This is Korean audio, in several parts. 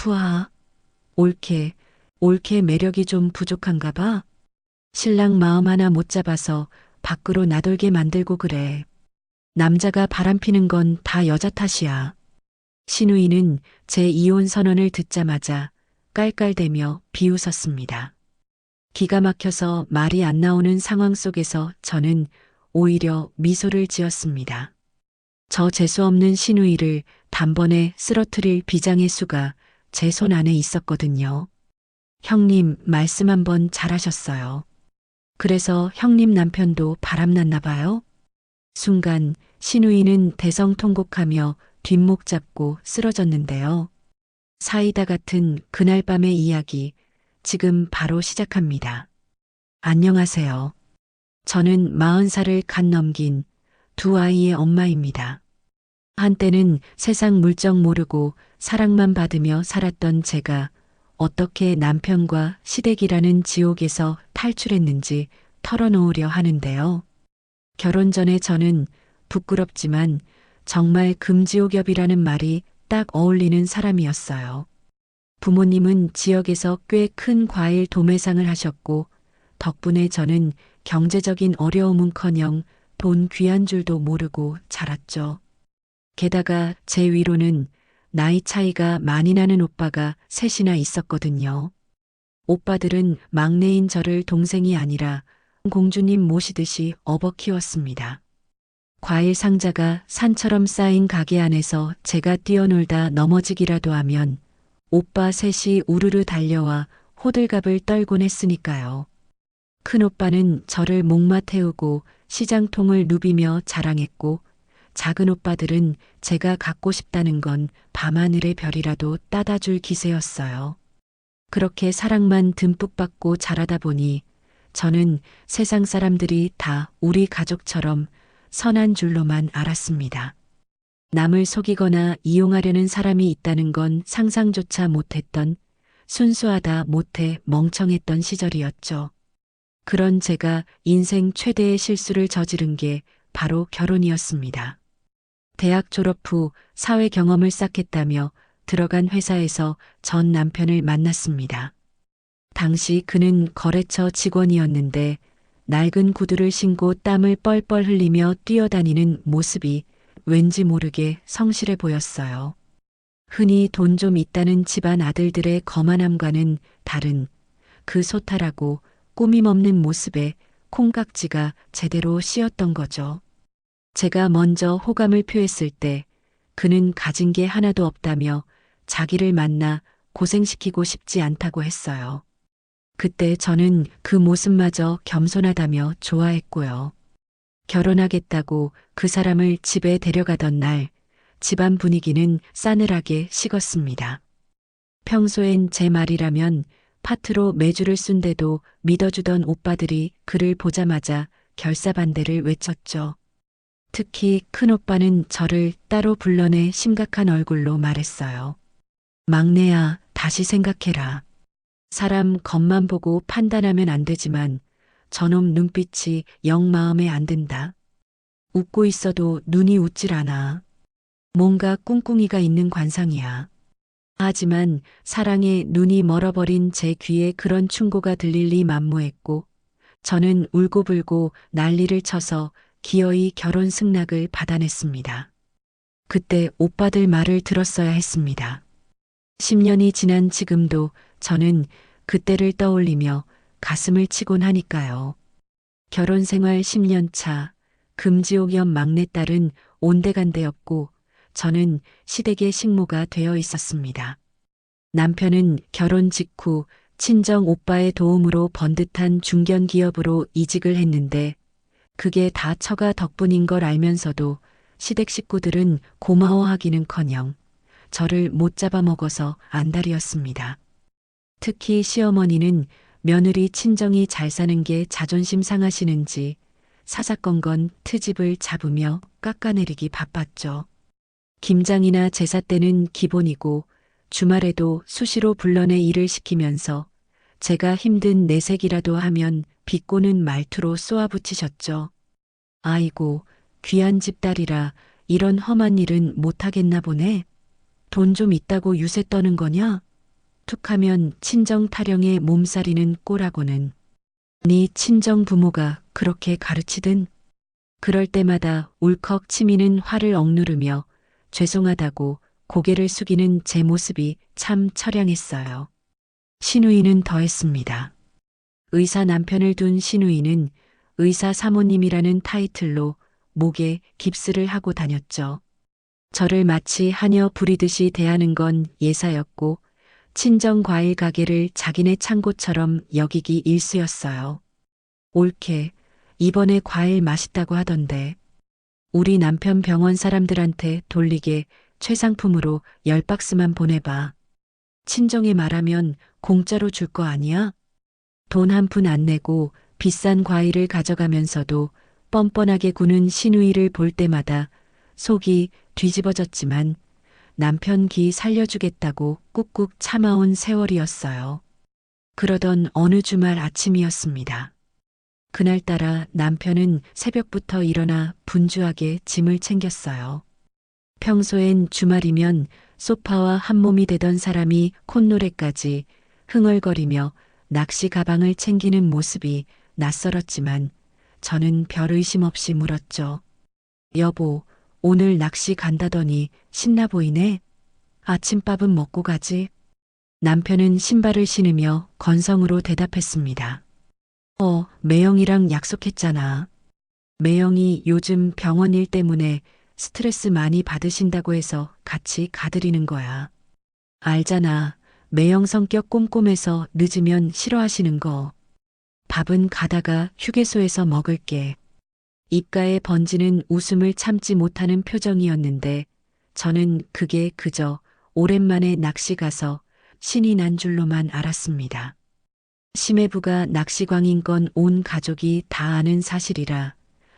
푸아. 옳게 매력이 좀 부족한가 봐. 신랑 마음 하나 못 잡아서 밖으로 나돌게 만들고 그래. 남자가 바람피는 건 다 여자 탓이야. 신우이는 제 이혼 선언을 듣자마자 깔깔대며 비웃었습니다. 기가 막혀서 말이 안 나오는 상황 속에서 저는 오히려 미소를 지었습니다. 저 재수 없는 신우이를 단번에 쓰러뜨릴 비장의 수가 제 손 안에 있었거든요. 형님 말씀 한번 잘하셨어요. 그래서 형님 남편도 바람났나 봐요? 순간 신우이는 대성통곡하며 뒷목 잡고 쓰러졌는데요. 사이다 같은 그날 밤의 이야기 지금 바로 시작합니다. 안녕하세요. 저는 40살을 갓 넘긴 두 아이의 엄마입니다. 한때는 세상 물정 모르고 사랑만 받으며 살았던 제가 어떻게 남편과 시댁이라는 지옥에서 탈출했는지 털어놓으려 하는데요. 결혼 전에 저는 부끄럽지만 정말 금지옥엽이라는 말이 딱 어울리는 사람이었어요. 부모님은 지역에서 꽤 큰 과일 도매상을 하셨고 덕분에 저는 경제적인 어려움은커녕 돈 귀한 줄도 모르고 자랐죠. 게다가 제 위로는 나이 차이가 많이 나는 오빠가 셋이나 있었거든요. 오빠들은 막내인 저를 동생이 아니라 공주님 모시듯이 업어 키웠습니다. 과일 상자가 산처럼 쌓인 가게 안에서 제가 뛰어놀다 넘어지기라도 하면 오빠 셋이 우르르 달려와 호들갑을 떨곤 했으니까요. 큰오빠는 저를 목마 태우고 시장통을 누비며 자랑했고 작은 오빠들은 제가 갖고 싶다는 건 밤하늘의 별이라도 따다 줄 기세였어요. 그렇게 사랑만 듬뿍 받고 자라다 보니 저는 세상 사람들이 다 우리 가족처럼 선한 줄로만 알았습니다. 남을 속이거나 이용하려는 사람이 있다는 건 상상조차 못했던 순수하다 못해 멍청했던 시절이었죠. 그런 제가 인생 최대의 실수를 저지른 게 바로 결혼이었습니다. 대학 졸업 후 사회 경험을 쌓겠다며 들어간 회사에서 전 남편을 만났습니다. 당시 그는 거래처 직원이었는데 낡은 구두를 신고 땀을 뻘뻘 흘리며 뛰어다니는 모습이 왠지 모르게 성실해 보였어요. 흔히 돈 좀 있다는 집안 아들들의 거만함과는 다른 그 소탈하고 꾸밈 없는 모습에 콩깍지가 제대로 씌었던 거죠. 제가 먼저 호감을 표했을 때 그는 가진 게 하나도 없다며 자기를 만나 고생시키고 싶지 않다고 했어요. 그때 저는 그 모습마저 겸손하다며 좋아했고요. 결혼하겠다고 그 사람을 집에 데려가던 날 집안 분위기는 싸늘하게 식었습니다. 평소엔 제 말이라면 파트로 매주를 쓴데도 믿어주던 오빠들이 그를 보자마자 결사반대를 외쳤죠. 특히 큰오빠는 저를 따로 불러내 심각한 얼굴로 말했어요. 막내야, 다시 생각해라. 사람 겉만 보고 판단하면 안 되지만 저놈 눈빛이 영 마음에 안 든다. 웃고 있어도 눈이 웃질 않아. 뭔가 꿍꿍이가 있는 관상이야. 하지만 사랑에 눈이 멀어버린 제 귀에 그런 충고가 들릴 리 만무했고 저는 울고불고 난리를 쳐서 기어이 결혼 승낙을 받아냈습니다. 그때 오빠들 말을 들었어야 했습니다. 10년이 지난 지금도 저는 그때를 떠올리며 가슴을 치곤 하니까요. 결혼 생활 10년 차, 금지옥염 막내딸은 온데간데였고 저는 시댁의 식모가 되어 있었습니다. 남편은 결혼 직후 친정 오빠의 도움으로 번듯한 중견기업으로 이직을 했는데 그게 다 처가 덕분인 걸 알면서도 시댁 식구들은 고마워하기는커녕 저를 못 잡아먹어서 안달이었습니다. 특히 시어머니는 며느리 친정이 잘 사는 게 자존심 상하시는지 사사건건 트집을 잡으며 깎아내리기 바빴죠. 김장이나 제사 때는 기본이고 주말에도 수시로 불러내 일을 시키면서 제가 힘든 내색이라도 하면 비꼬는 말투로 쏘아붙이셨죠. 아이고, 귀한 집 딸이라 이런 험한 일은 못하겠나 보네. 돈 좀 있다고 유세 떠는 거냐? 툭하면 친정 타령에 몸살이는 꼴하고는 네 친정 부모가 그렇게 가르치든. 그럴 때마다 울컥 치미는 화를 억누르며 죄송하다고 고개를 숙이는 제 모습이 참 처량했어요. 신우이는 더했습니다. 의사 남편을 둔 신우이는 의사 사모님이라는 타이틀로 목에 깁스를 하고 다녔죠. 저를 마치 하녀 부리듯이 대하는 건 예사였고 친정 과일 가게를 자기네 창고처럼 여기기 일쑤였어요. 옳게 이번에 과일 맛있다고 하던데 우리 남편 병원 사람들한테 돌리게 최상품으로 10박스만 보내봐. 친정에 말하면 공짜로 줄 거 아니야? 돈 한 푼 안 내고 비싼 과일을 가져가면서도 뻔뻔하게 구는 신우이를 볼 때마다 속이 뒤집어졌지만 남편 기 살려주겠다고 꾹꾹 참아온 세월이었어요. 그러던 어느 주말 아침이었습니다. 그날따라 남편은 새벽부터 일어나 분주하게 짐을 챙겼어요. 평소엔 주말이면 소파와 한몸이 되던 사람이 콧노래까지 흥얼거리며 낚시 가방을 챙기는 모습이 낯설었지만 저는 별 의심 없이 물었죠. 여보, 오늘 낚시 간다더니 신나 보이네? 아침밥은 먹고 가지? 남편은 신발을 신으며 건성으로 대답했습니다. 매영이랑 약속했잖아. 매영이 요즘 병원 일 때문에 스트레스 많이 받으신다고 해서 같이 가드리는 거야. 알잖아. 매영 성격 꼼꼼해서 늦으면 싫어하시는 거. 밥은 가다가 휴게소에서 먹을게. 입가에 번지는 웃음을 참지 못하는 표정이었는데 저는 그게 그저 오랜만에 낚시 가서 신이 난 줄로만 알았습니다. 심해부가 낚시광인 건 온 가족이 다 아는 사실이라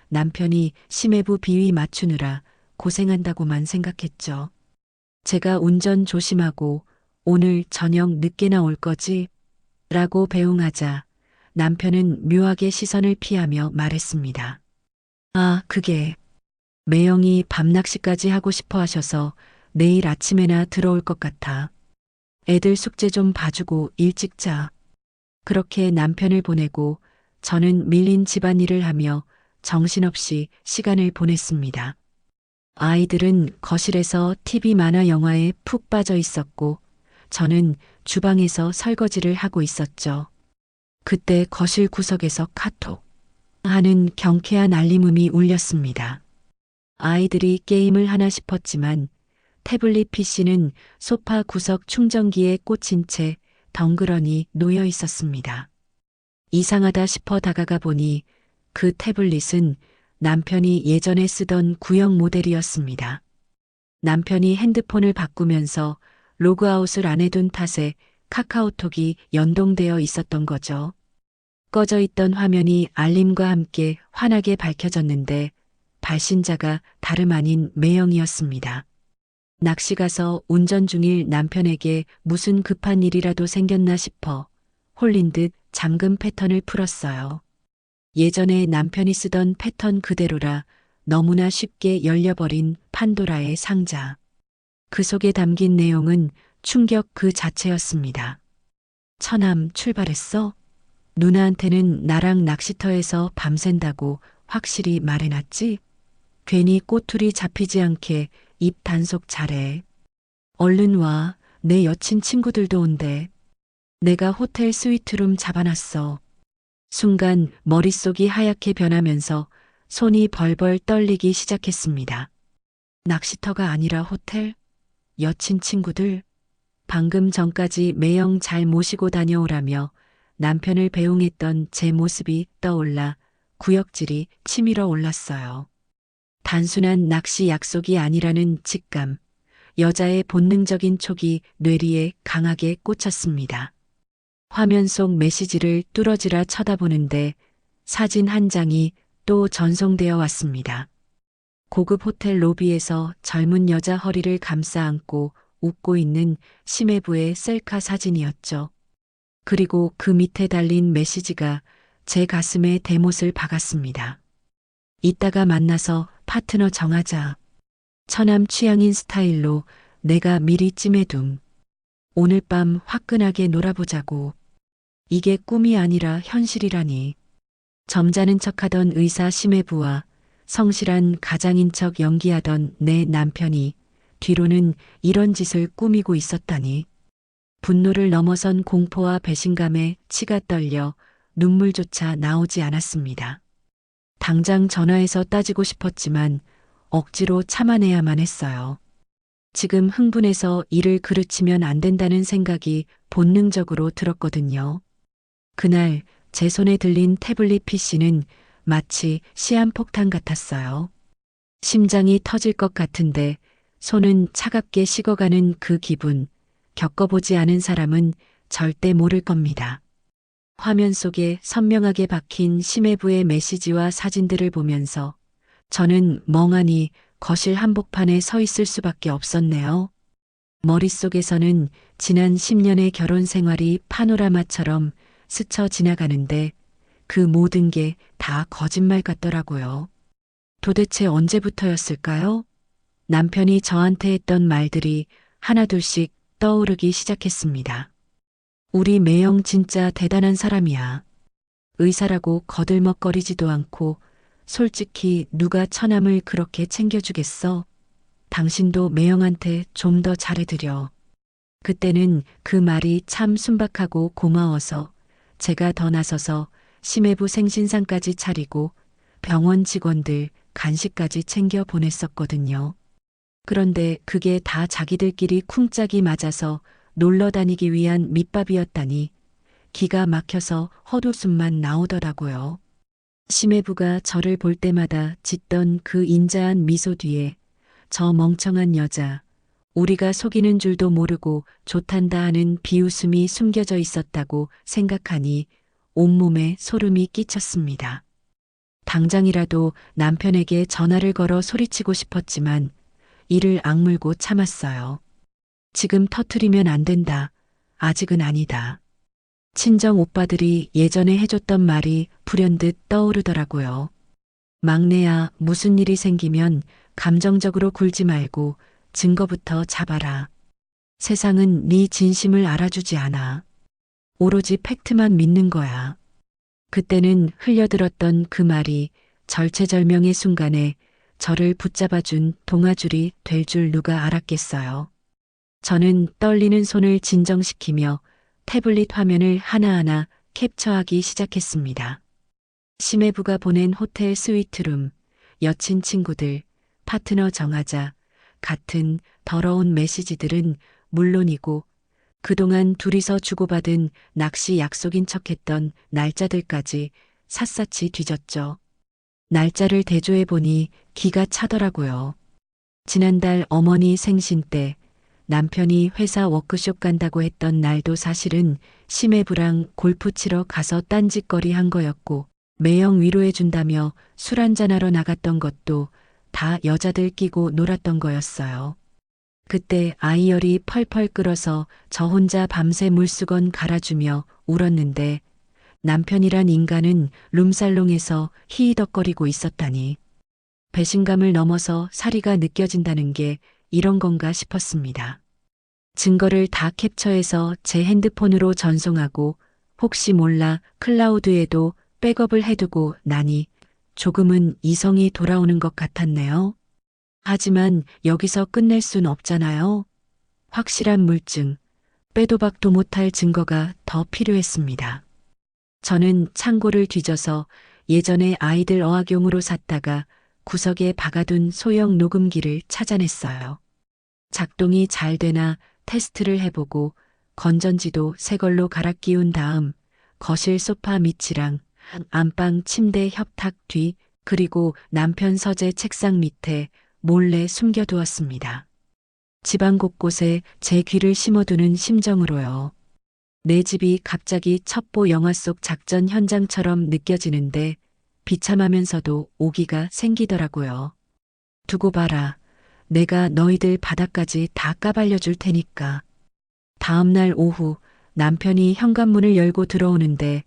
남편이 심해부 비위 맞추느라 고생한다고만 생각했죠. 제가 운전 조심하고 오늘 저녁 늦게나 올 거지? 라고 배웅하자 남편은 묘하게 시선을 피하며 말했습니다. 아, 그게 매영이 밤낚시까지 하고 싶어 하셔서 내일 아침에나 들어올 것 같아. 애들 숙제 좀 봐주고 일찍 자. 그렇게 남편을 보내고 저는 밀린 집안일을 하며 정신없이 시간을 보냈습니다. 아이들은 거실에서 TV 만화 영화에 푹 빠져 있었고 저는 주방에서 설거지를 하고 있었죠. 그때 거실 구석에서 카톡 하는 경쾌한 알림음이 울렸습니다. 아이들이 게임을 하나 싶었지만 태블릿 PC는 소파 구석 충전기에 꽂힌 채 덩그러니 놓여 있었습니다. 이상하다 싶어 다가가 보니 그 태블릿은 남편이 예전에 쓰던 구형 모델이었습니다. 남편이 핸드폰을 바꾸면서 로그아웃을 안 해둔 탓에 카카오톡이 연동되어 있었던 거죠. 꺼져 있던 화면이 알림과 함께 환하게 밝혀졌는데 발신자가 다름 아닌 매영이었습니다. 낚시 가서 운전 중일 남편에게 무슨 급한 일이라도 생겼나 싶어 홀린 듯 잠금 패턴을 풀었어요. 예전에 남편이 쓰던 패턴 그대로라 너무나 쉽게 열려버린 판도라의 상자. 그 속에 담긴 내용은 충격 그 자체였습니다. 처남 출발했어? 누나한테는 나랑 낚시터에서 밤샌다고 확실히 말해놨지? 괜히 꼬투리 잡히지 않게 입 단속 잘해. 얼른 와. 내 여친 친구들도 온대. 내가 호텔 스위트룸 잡아놨어. 순간 머릿속이 하얗게 변하면서 손이 벌벌 떨리기 시작했습니다. 낚시터가 아니라 호텔? 여친 친구들? 방금 전까지 매영 잘 모시고 다녀오라며 남편을 배웅했던 제 모습이 떠올라 구역질이 치밀어 올랐어요. 단순한 낚시 약속이 아니라는 직감, 여자의 본능적인 촉이 뇌리에 강하게 꽂혔습니다. 화면 속 메시지를 뚫어지라 쳐다보는데 사진 한 장이 또 전송되어 왔습니다. 고급 호텔 로비에서 젊은 여자 허리를 감싸 안고 웃고 있는 심해부의 셀카 사진이었죠. 그리고 그 밑에 달린 메시지가 제 가슴에 대못을 박았습니다. 이따가 만나서 파트너 정하자. 처남 취향인 스타일로 내가 미리 찜해둠. 오늘 밤 화끈하게 놀아보자고. 이게 꿈이 아니라 현실이라니. 점잖은 척하던 의사 심해부와 성실한 가장인 척 연기하던 내 남편이 뒤로는 이런 짓을 꾸미고 있었다니. 분노를 넘어선 공포와 배신감에 치가 떨려 눈물조차 나오지 않았습니다. 당장 전화해서 따지고 싶었지만 억지로 참아내야만 했어요. 지금 흥분해서 일을 그르치면 안 된다는 생각이 본능적으로 들었거든요. 그날 제 손에 들린 태블릿 PC는 마치 시한폭탄 같았어요. 심장이 터질 것 같은데 손은 차갑게 식어가는 그 기분, 겪어보지 않은 사람은 절대 모를 겁니다. 화면 속에 선명하게 박힌 심해부의 메시지와 사진들을 보면서 저는 멍하니 거실 한복판에 서 있을 수밖에 없었네요. 머릿속에서는 지난 10년의 결혼 생활이 파노라마처럼 스쳐 지나가는데 그 모든 게 다 거짓말 같더라고요. 도대체 언제부터였을까요? 남편이 저한테 했던 말들이 하나둘씩 떠오르기 시작했습니다. 우리 매형 진짜 대단한 사람이야. 의사라고 거들먹거리지도 않고 솔직히 누가 처남을 그렇게 챙겨주겠어? 당신도 매형한테 좀 더 잘해드려. 그때는 그 말이 참 순박하고 고마워서 제가 더 나서서 심해부 생신상까지 차리고 병원 직원들 간식까지 챙겨 보냈었거든요. 그런데 그게 다 자기들끼리 쿵짝이 맞아서 놀러 다니기 위한 밑밥이었다니 기가 막혀서 헛웃음만 나오더라고요. 심해부가 저를 볼 때마다 짓던 그 인자한 미소 뒤에 저 멍청한 여자, 우리가 속이는 줄도 모르고 좋단다 하는 비웃음이 숨겨져 있었다고 생각하니 온몸에 소름이 끼쳤습니다. 당장이라도 남편에게 전화를 걸어 소리치고 싶었지만 이를 악물고 참았어요. 지금 터트리면 안 된다. 아직은 아니다. 친정 오빠들이 예전에 해줬던 말이 불현듯 떠오르더라고요. 막내야, 무슨 일이 생기면 감정적으로 굴지 말고 증거부터 잡아라. 세상은 네 진심을 알아주지 않아. 오로지 팩트만 믿는 거야. 그때는 흘려들었던 그 말이 절체절명의 순간에 저를 붙잡아준 동아줄이 될 줄 누가 알았겠어요. 저는 떨리는 손을 진정시키며 태블릿 화면을 하나하나 캡처하기 시작했습니다. 심해부가 보낸 호텔 스위트룸, 여친 친구들, 파트너 정하자 같은 더러운 메시지들은 물론이고 그동안 둘이서 주고받은 낚시 약속인 척했던 날짜들까지 샅샅이 뒤졌죠. 날짜를 대조해보니 기가 차더라고요. 지난달 어머니 생신 때 남편이 회사 워크숍 간다고 했던 날도 사실은 심해부랑 골프 치러 가서 딴짓거리 한 거였고 매형 위로해준다며 술 한잔하러 나갔던 것도 다 여자들 끼고 놀았던 거였어요. 그때 아이열이 펄펄 끓어서 저 혼자 밤새 물수건 갈아주며 울었는데 남편이란 인간은 룸살롱에서 히히덕거리고 있었다니. 배신감을 넘어서 사리가 느껴진다는 게 이런 건가 싶었습니다. 증거를 다 캡처해서 제 핸드폰으로 전송하고 혹시 몰라 클라우드에도 백업을 해두고 나니 조금은 이성이 돌아오는 것 같았네요. 하지만 여기서 끝낼 순 없잖아요. 확실한 물증, 빼도 박도 못할 증거가 더 필요했습니다. 저는 창고를 뒤져서 예전에 아이들 어학용으로 샀다가 구석에 박아둔 소형 녹음기를 찾아냈어요. 작동이 잘 되나 테스트를 해보고 건전지도 새 걸로 갈아 끼운 다음 거실 소파 밑이랑 안방 침대 협탁 뒤 그리고 남편 서재 책상 밑에 몰래 숨겨두었습니다. 집안 곳곳에 제 귀를 심어두는 심정으로요. 내 집이 갑자기 첩보 영화 속 작전 현장처럼 느껴지는데 비참하면서도 오기가 생기더라고요. 두고 봐라. 내가 너희들 바닥까지 다 까발려 줄 테니까. 다음 날 오후 남편이 현관문을 열고 들어오는데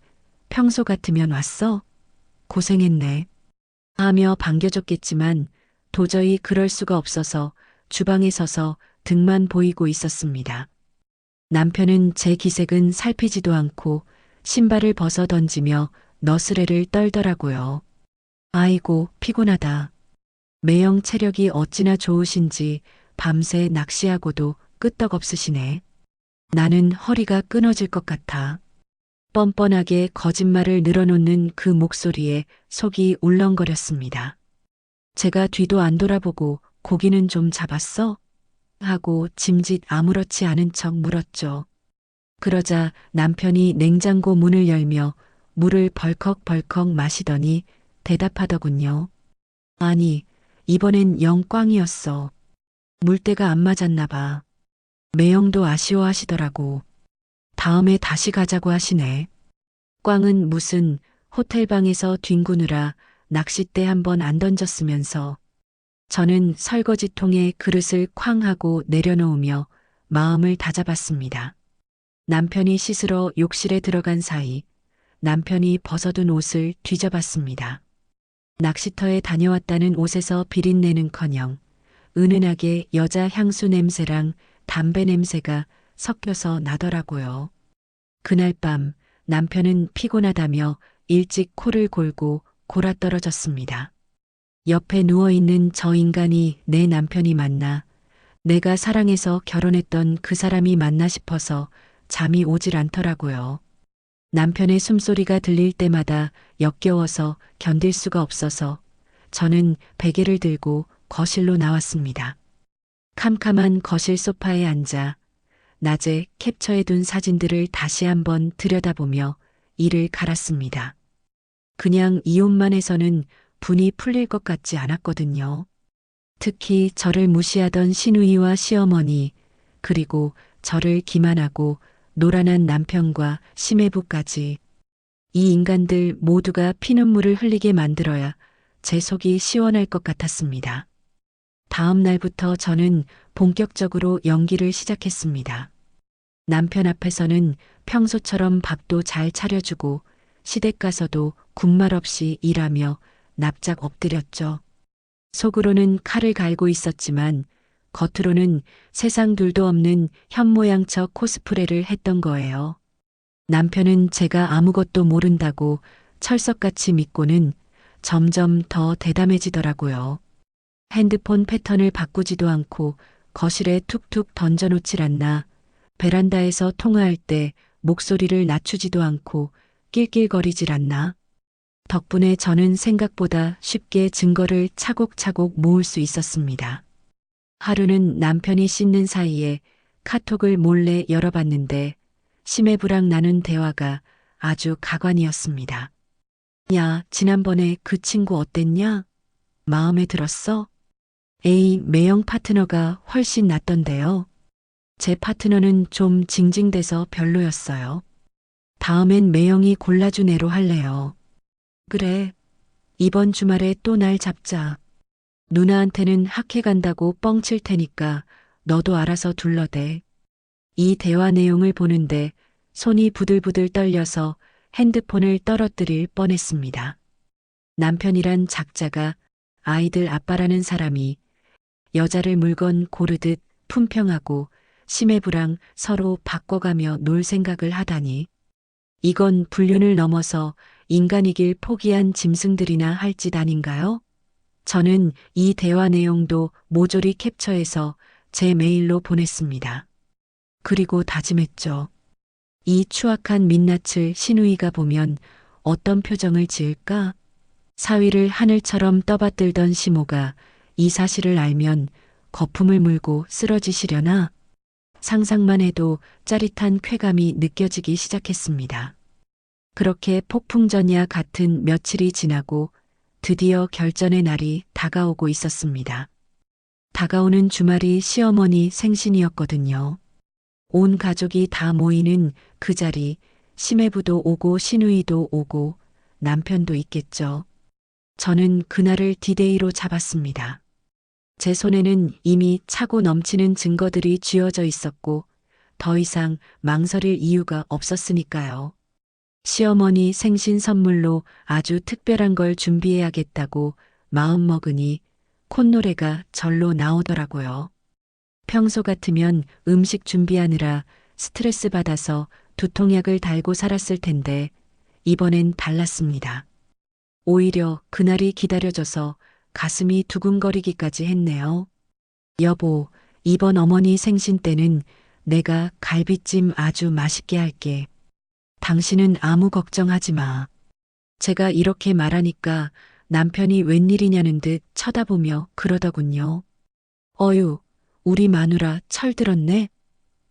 평소 같으면 왔어? 고생했네. 하며 반겨줬겠지만 도저히 그럴 수가 없어서 주방에 서서 등만 보이고 있었습니다. 남편은 제 기색은 살피지도 않고 신발을 벗어 던지며 너스레를 떨더라고요. 아이고, 피곤하다. 매형 체력이 어찌나 좋으신지 밤새 낚시하고도 끄떡없으시네. 나는 허리가 끊어질 것 같아. 뻔뻔하게 거짓말을 늘어놓는 그 목소리에 속이 울렁거렸습니다. 제가 뒤도 안 돌아보고 고기는 좀 잡았어? 하고 짐짓 아무렇지 않은 척 물었죠. 그러자 남편이 냉장고 문을 열며 물을 벌컥벌컥 마시더니 대답하더군요. 아니, 이번엔 영 꽝이었어. 물때가 안 맞았나 봐. 매형도 아쉬워하시더라고. 다음에 다시 가자고 하시네. 꽝은 무슨 호텔방에서 뒹구느라 낚싯대 한 번 안 던졌으면서 저는 설거지통에 그릇을 쾅 하고 내려놓으며 마음을 다잡았습니다. 남편이 씻으러 욕실에 들어간 사이 남편이 벗어둔 옷을 뒤져봤습니다. 낚시터에 다녀왔다는 옷에서 비린내는커녕 은은하게 여자 향수 냄새랑 담배 냄새가 섞여서 나더라고요. 그날 밤 남편은 피곤하다며 일찍 코를 골고 골아떨어졌습니다. 옆에 누워있는 저 인간이 내 남편이 맞나, 내가 사랑해서 결혼했던 그 사람이 맞나 싶어서 잠이 오질 않더라고요. 남편의 숨소리가 들릴 때마다 역겨워서 견딜 수가 없어서 저는 베개를 들고 거실로 나왔습니다. 캄캄한 거실 소파에 앉아 낮에 캡처해둔 사진들을 다시 한번 들여다보며 이를 갈았습니다. 그냥 이혼만 해서는 분이 풀릴 것 같지 않았거든요. 특히 저를 무시하던 시누이와 시어머니, 그리고 저를 기만하고 노란한 남편과 시매부까지. 이 인간들 모두가 피눈물을 흘리게 만들어야 제 속이 시원할 것 같았습니다. 다음 날부터 저는 본격적으로 연기를 시작했습니다. 남편 앞에서는 평소처럼 밥도 잘 차려주고 시댁 가서도 군말 없이 일하며 납작 엎드렸죠. 속으로는 칼을 갈고 있었지만 겉으로는 세상 둘도 없는 현모양처 코스프레를 했던 거예요. 남편은 제가 아무것도 모른다고 철석같이 믿고는 점점 더 대담해지더라고요. 핸드폰 패턴을 바꾸지도 않고 거실에 툭툭 던져놓질 않나, 베란다에서 통화할 때 목소리를 낮추지도 않고 낄낄거리질 않나. 덕분에 저는 생각보다 쉽게 증거를 차곡차곡 모을 수 있었습니다. 하루는 남편이 씻는 사이에 카톡을 몰래 열어봤는데 심해부랑 나눈 대화가 아주 가관이었습니다. 야, 지난번에 그 친구 어땠냐? 마음에 들었어? 에이, 매형 파트너가 훨씬 낫던데요. 제 파트너는 좀 징징대서 별로였어요. 다음엔 매형이 골라준 애로 할래요. 그래. 이번 주말에 또 날 잡자. 누나한테는 학회 간다고 뻥칠 테니까 너도 알아서 둘러대. 이 대화 내용을 보는데 손이 부들부들 떨려서 핸드폰을 떨어뜨릴 뻔했습니다. 남편이란 작자가 아이들 아빠라는 사람이 여자를 물건 고르듯 품평하고 심해부랑 서로 바꿔가며 놀 생각을 하다니. 이건 불륜을 넘어서 인간이길 포기한 짐승들이나 할 짓 아닌가요? 저는 이 대화 내용도 모조리 캡처해서 제 메일로 보냈습니다. 그리고 다짐했죠. 이 추악한 민낯을 시누이가 보면 어떤 표정을 지을까? 사위를 하늘처럼 떠받들던 시모가 이 사실을 알면 거품을 물고 쓰러지시려나? 상상만 해도 짜릿한 쾌감이 느껴지기 시작했습니다. 그렇게 폭풍전야 같은 며칠이 지나고 드디어 결전의 날이 다가오고 있었습니다. 다가오는 주말이 시어머니 생신이었거든요. 온 가족이 다 모이는 그 자리, 심해부도 오고 시누이도 오고 남편도 있겠죠. 저는 그날을 디데이로 잡았습니다. 제 손에는 이미 차고 넘치는 증거들이 쥐어져 있었고 더 이상 망설일 이유가 없었으니까요. 시어머니 생신 선물로 아주 특별한 걸 준비해야겠다고 마음먹으니 콧노래가 절로 나오더라고요. 평소 같으면 음식 준비하느라 스트레스 받아서 두통약을 달고 살았을 텐데 이번엔 달랐습니다. 오히려 그날이 기다려져서 가슴이 두근거리기까지 했네요. 여보, 이번 어머니 생신 때는 내가 갈비찜 아주 맛있게 할게. 당신은 아무 걱정하지 마. 제가 이렇게 말하니까 남편이 웬일이냐는 듯 쳐다보며 그러더군요. 어휴, 우리 마누라 철들었네?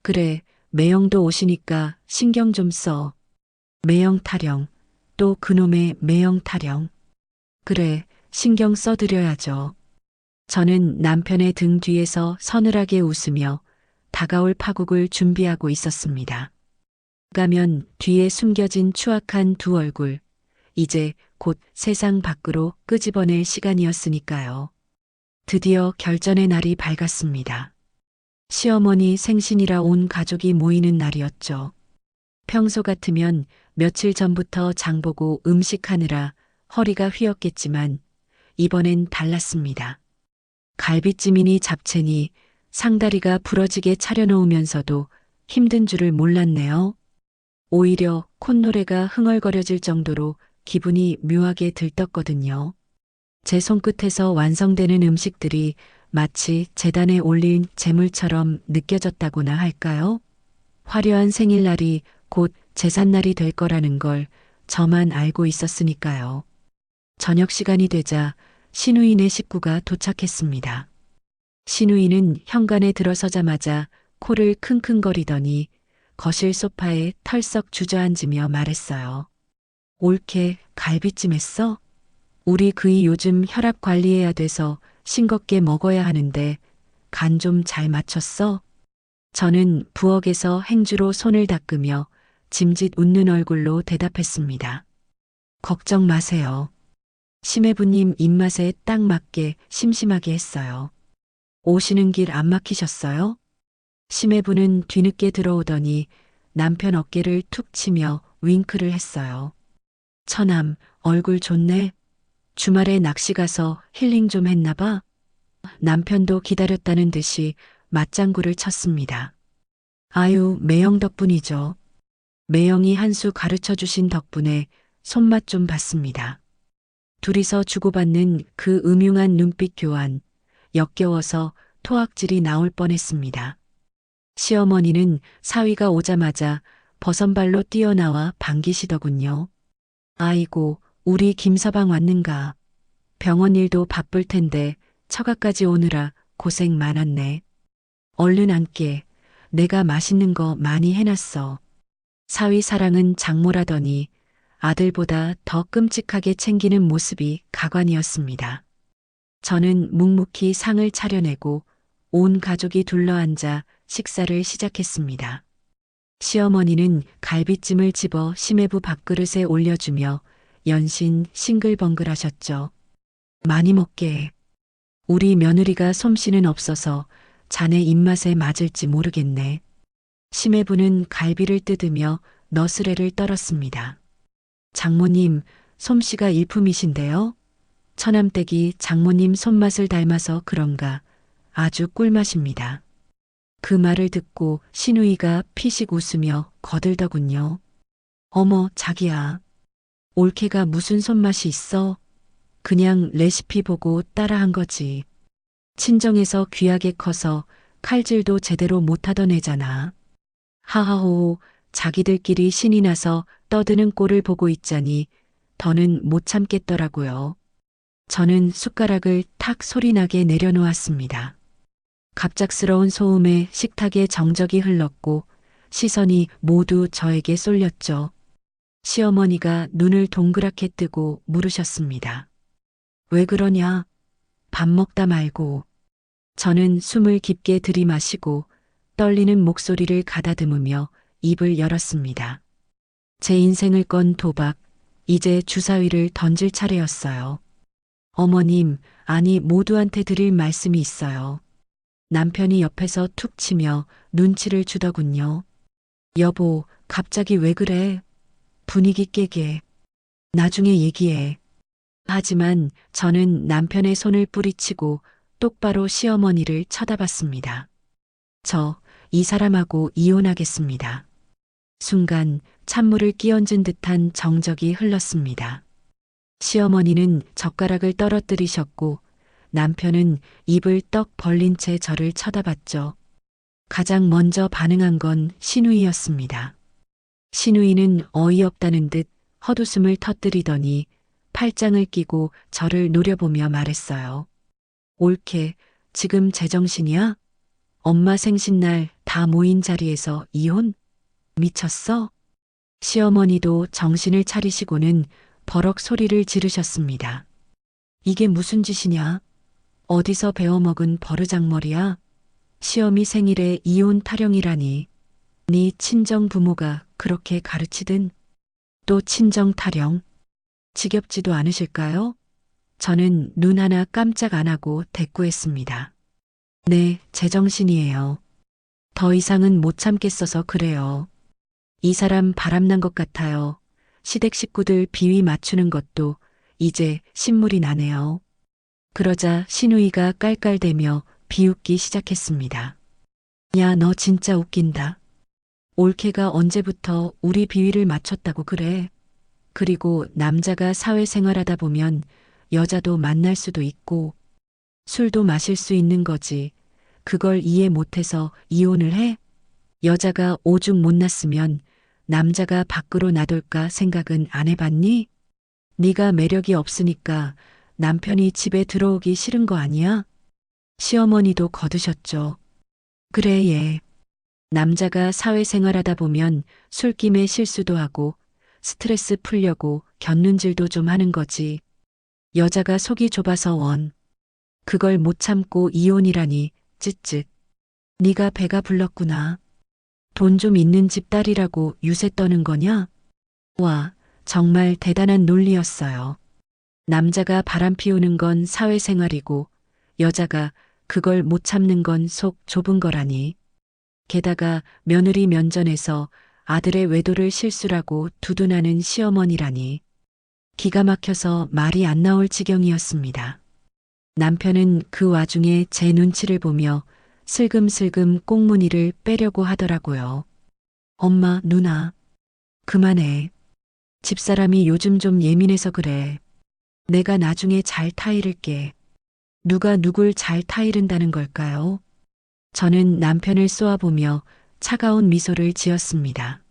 그래, 매형도 오시니까 신경 좀 써. 매형 타령, 또 그놈의 매형 타령. 그래, 신경 써드려야죠. 저는 남편의 등 뒤에서 서늘하게 웃으며 다가올 파국을 준비하고 있었습니다. 가면 뒤에 숨겨진 추악한 두 얼굴, 이제 곧 세상 밖으로 끄집어낼 시간이었으니까요. 드디어 결전의 날이 밝았습니다. 시어머니 생신이라 온 가족이 모이는 날이었죠. 평소 같으면 며칠 전부터 장보고 음식하느라 허리가 휘었겠지만 이번엔 달랐습니다. 갈비찜이니 잡채니 상다리가 부러지게 차려놓으면서도 힘든 줄을 몰랐네요. 오히려 콧노래가 흥얼거려질 정도로 기분이 묘하게 들떴거든요. 제 손끝에서 완성되는 음식들이 마치 재단에 올린 재물처럼 느껴졌다고나 할까요? 화려한 생일날이 곧 제삿날이 될 거라는 걸 저만 알고 있었으니까요. 저녁 시간이 되자 신우이네 식구가 도착했습니다. 신우이는 현관에 들어서자마자 코를 킁킁거리더니 거실 소파에 털썩 주저앉으며 말했어요. 올케 갈비찜 했어? 우리 그이 요즘 혈압 관리해야 돼서 싱겁게 먹어야 하는데 간 좀 잘 맞췄어? 저는 부엌에서 행주로 손을 닦으며 짐짓 웃는 얼굴로 대답했습니다. 걱정 마세요. 심해부님 입맛에 딱 맞게 심심하게 했어요. 오시는 길 안 막히셨어요? 심해부는 뒤늦게 들어오더니 남편 어깨를 툭 치며 윙크를 했어요. 처남, 얼굴 좋네. 주말에 낚시 가서 힐링 좀 했나 봐. 남편도 기다렸다는 듯이 맞장구를 쳤습니다. 아유, 매형 덕분이죠. 매형이 한 수 가르쳐 주신 덕분에 손맛 좀 봤습니다. 둘이서 주고받는 그 음흉한 눈빛 교환, 역겨워서 토악질이 나올 뻔했습니다. 시어머니는 사위가 오자마자 버선발로 뛰어나와 반기시더군요. 아이고, 우리 김서방 왔는가. 병원 일도 바쁠 텐데 처가까지 오느라 고생 많았네. 얼른 앉게. 내가 맛있는 거 많이 해놨어. 사위 사랑은 장모라더니 아들보다 더 끔찍하게 챙기는 모습이 가관이었습니다. 저는 묵묵히 상을 차려내고 온 가족이 둘러앉아 식사를 시작했습니다. 시어머니는 갈비찜을 집어 심해부 밥그릇에 올려주며 연신 싱글벙글 하셨죠. 많이 먹게 해. 우리 며느리가 솜씨는 없어서 자네 입맛에 맞을지 모르겠네. 심해부는 갈비를 뜯으며 너스레를 떨었습니다. 장모님, 솜씨가 일품이신데요? 처남댁이 장모님 손맛을 닮아서 그런가 아주 꿀맛입니다. 그 말을 듣고 신우이가 피식 웃으며 거들더군요. 어머, 자기야. 올케가 무슨 손맛이 있어? 그냥 레시피 보고 따라한 거지. 친정에서 귀하게 커서 칼질도 제대로 못하던 애잖아. 하하호, 자기들끼리 신이 나서 떠드는 꼴을 보고 있자니 더는 못 참겠더라고요. 저는 숟가락을 탁 소리나게 내려놓았습니다. 갑작스러운 소음에 식탁에 정적이 흘렀고 시선이 모두 저에게 쏠렸죠. 시어머니가 눈을 동그랗게 뜨고 물으셨습니다. 왜 그러냐? 밥 먹다 말고. 저는 숨을 깊게 들이마시고 떨리는 목소리를 가다듬으며 입을 열었습니다. 제 인생을 건 도박, 이제 주사위를 던질 차례였어요. 어머님, 아니 모두한테 드릴 말씀이 있어요. 남편이 옆에서 툭 치며 눈치를 주더군요. 여보, 갑자기 왜 그래? 분위기 깨게. 나중에 얘기해. 하지만 저는 남편의 손을 뿌리치고 똑바로 시어머니를 쳐다봤습니다. 저 이 사람하고 이혼하겠습니다. 순간 찬물을 끼얹은 듯한 정적이 흘렀습니다. 시어머니는 젓가락을 떨어뜨리셨고 남편은 입을 떡 벌린 채 저를 쳐다봤죠. 가장 먼저 반응한 건 신우이였습니다. 신우이는 어이없다는 듯 헛웃음을 터뜨리더니 팔짱을 끼고 저를 노려보며 말했어요. 옳게, 지금 제정신이야? 엄마 생신날 다 모인 자리에서 이혼? 미쳤어? 시어머니도 정신을 차리시고는 버럭 소리를 지르셨습니다. 이게 무슨 짓이냐? 어디서 배워먹은 버르장머리야? 시어미 생일에 이혼 타령이라니. 네 친정 부모가 그렇게 가르치든 또 친정 타령. 지겹지도 않으실까요? 저는 눈 하나 깜짝 안 하고 대꾸했습니다. 네, 제정신이에요. 더 이상은 못 참겠어서 그래요. 이 사람 바람난 것 같아요. 시댁 식구들 비위 맞추는 것도 이제 신물이 나네요. 그러자 신우이가 깔깔대며 비웃기 시작했습니다. 야, 너 진짜 웃긴다. 올케가 언제부터 우리 비위를 맞췄다고 그래. 그리고 남자가 사회생활하다 보면 여자도 만날 수도 있고 술도 마실 수 있는 거지. 그걸 이해 못해서 이혼을 해? 여자가 오죽 못났으면 남자가 밖으로 나돌까 생각은 안 해봤니? 네가 매력이 없으니까 남편이 집에 들어오기 싫은 거 아니야? 시어머니도 거드셨죠. 그래, 얘. 남자가 사회생활하다 보면 술김에 실수도 하고 스트레스 풀려고 곁눈질도 좀 하는 거지. 여자가 속이 좁아서 원. 그걸 못 참고 이혼이라니, 쯧쯧. 네가 배가 불렀구나. 돈 좀 있는 집 딸이라고 유세 떠는 거냐? 와, 정말 대단한 논리였어요. 남자가 바람 피우는 건 사회생활이고 여자가 그걸 못 참는 건 속 좁은 거라니. 게다가 며느리 면전에서 아들의 외도를 실수라고 두둔하는 시어머니라니. 기가 막혀서 말이 안 나올 지경이었습니다. 남편은 그 와중에 제 눈치를 보며 슬금슬금 꽁무니를 빼려고 하더라고요. 엄마, 누나, 그만해. 집사람이 요즘 좀 예민해서 그래. 내가 나중에 잘 타이를게. 누가 누굴 잘 타이른다는 걸까요? 저는 남편을 쏘아보며 차가운 미소를 지었습니다.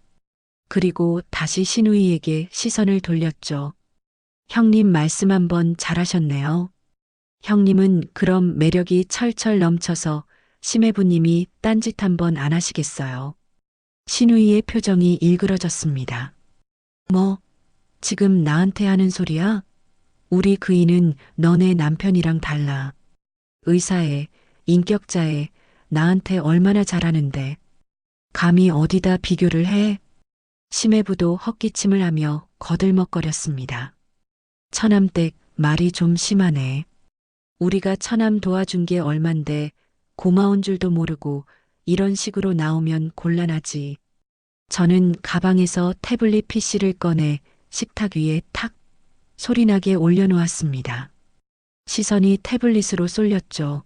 그리고 다시 신우이에게 시선을 돌렸죠. 형님 말씀 한번 잘하셨네요. 형님은 그럼 매력이 철철 넘쳐서 심해부님이 딴짓 한번 안 하시겠어요. 신우이의 표정이 일그러졌습니다. 뭐, 지금 나한테 하는 소리야? 우리 그이는 너네 남편이랑 달라. 의사에, 인격자에, 나한테 얼마나 잘하는데. 감히 어디다 비교를 해? 심해부도 헛기침을 하며 거들먹거렸습니다. 처남댁 말이 좀 심하네. 우리가 처남 도와준 게 얼만데 고마운 줄도 모르고 이런 식으로 나오면 곤란하지. 저는 가방에서 태블릿 PC를 꺼내 식탁 위에 탁 소리나게 올려놓았습니다. 시선이 태블릿으로 쏠렸죠.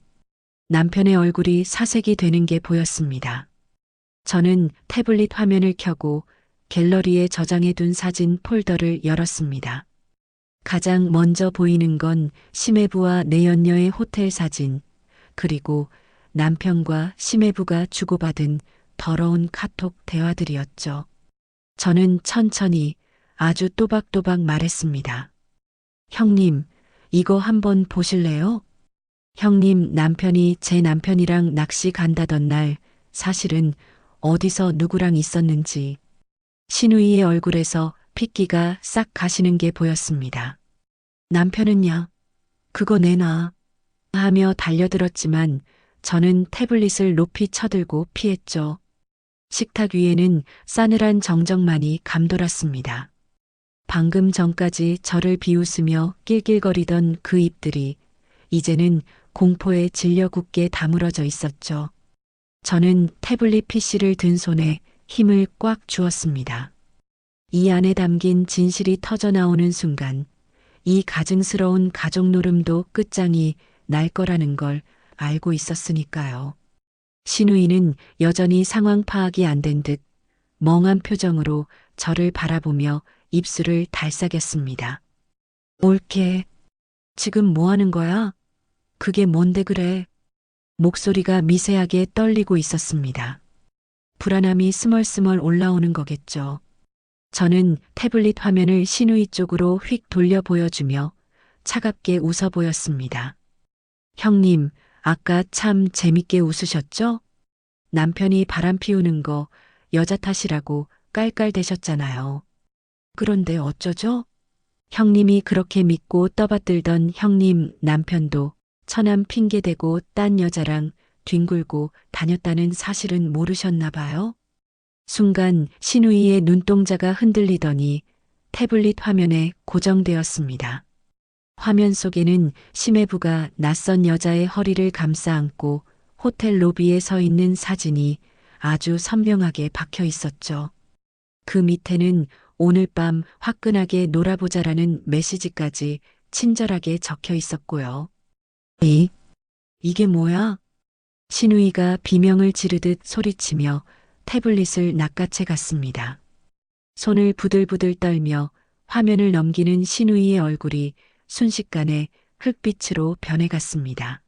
남편의 얼굴이 사색이 되는 게 보였습니다. 저는 태블릿 화면을 켜고 갤러리에 저장해둔 사진 폴더를 열었습니다. 가장 먼저 보이는 건 심해부와 내연녀의 호텔 사진, 그리고 남편과 심해부가 주고받은 더러운 카톡 대화들이었죠. 저는 천천히 아주 또박또박 말했습니다. 형님, 이거 한번 보실래요? 형님 남편이 제 남편이랑 낚시 간다던 날 사실은 어디서 누구랑 있었는지 신우이의 얼굴에서 핏기가 싹 가시는 게 보였습니다. 남편은요? 그거 내놔 하며 달려들었지만 저는 태블릿을 높이 쳐들고 피했죠. 식탁 위에는 싸늘한 정적만이 감돌았습니다. 방금 전까지 저를 비웃으며 낄낄거리던 그 입들이 이제는 공포에 질려 굳게 다물어져 있었죠. 저는 태블릿 PC를 든 손에 힘을 꽉 주었습니다. 이 안에 담긴 진실이 터져나오는 순간 이 가증스러운 가족 노름도 끝장이 날 거라는 걸 알고 있었으니까요. 신우이는 여전히 상황 파악이 안 된 듯 멍한 표정으로 저를 바라보며 입술을 달싹였습니다. 옳게. 지금 뭐 하는 거야? 그게 뭔데 그래? 목소리가 미세하게 떨리고 있었습니다. 불안함이 스멀스멀 올라오는 거겠죠. 저는 태블릿 화면을 신우이 쪽으로 휙 돌려 보여주며 차갑게 웃어 보였습니다. 형님, 아까 참 재밌게 웃으셨죠? 남편이 바람 피우는 거 여자 탓이라고 깔깔대셨잖아요. 그런데 어쩌죠? 형님이 그렇게 믿고 떠받들던 형님 남편도 처남 핑계대고 딴 여자랑 뒹굴고 다녔다는 사실은 모르셨나 봐요. 순간 신우이의 눈동자가 흔들리더니 태블릿 화면에 고정되었습니다. 화면 속에는 심해부가 낯선 여자의 허리를 감싸 안고 호텔 로비에 서 있는 사진이 아주 선명하게 박혀 있었죠. 그 밑에는 오늘 밤 화끈하게 놀아보자라는 메시지까지 친절하게 적혀 있었고요. 이게 뭐야? 신우이가 비명을 지르듯 소리치며 태블릿을 낚아채 갔습니다. 손을 부들부들 떨며 화면을 넘기는 신우이의 얼굴이 순식간에 흑빛으로 변해갔습니다.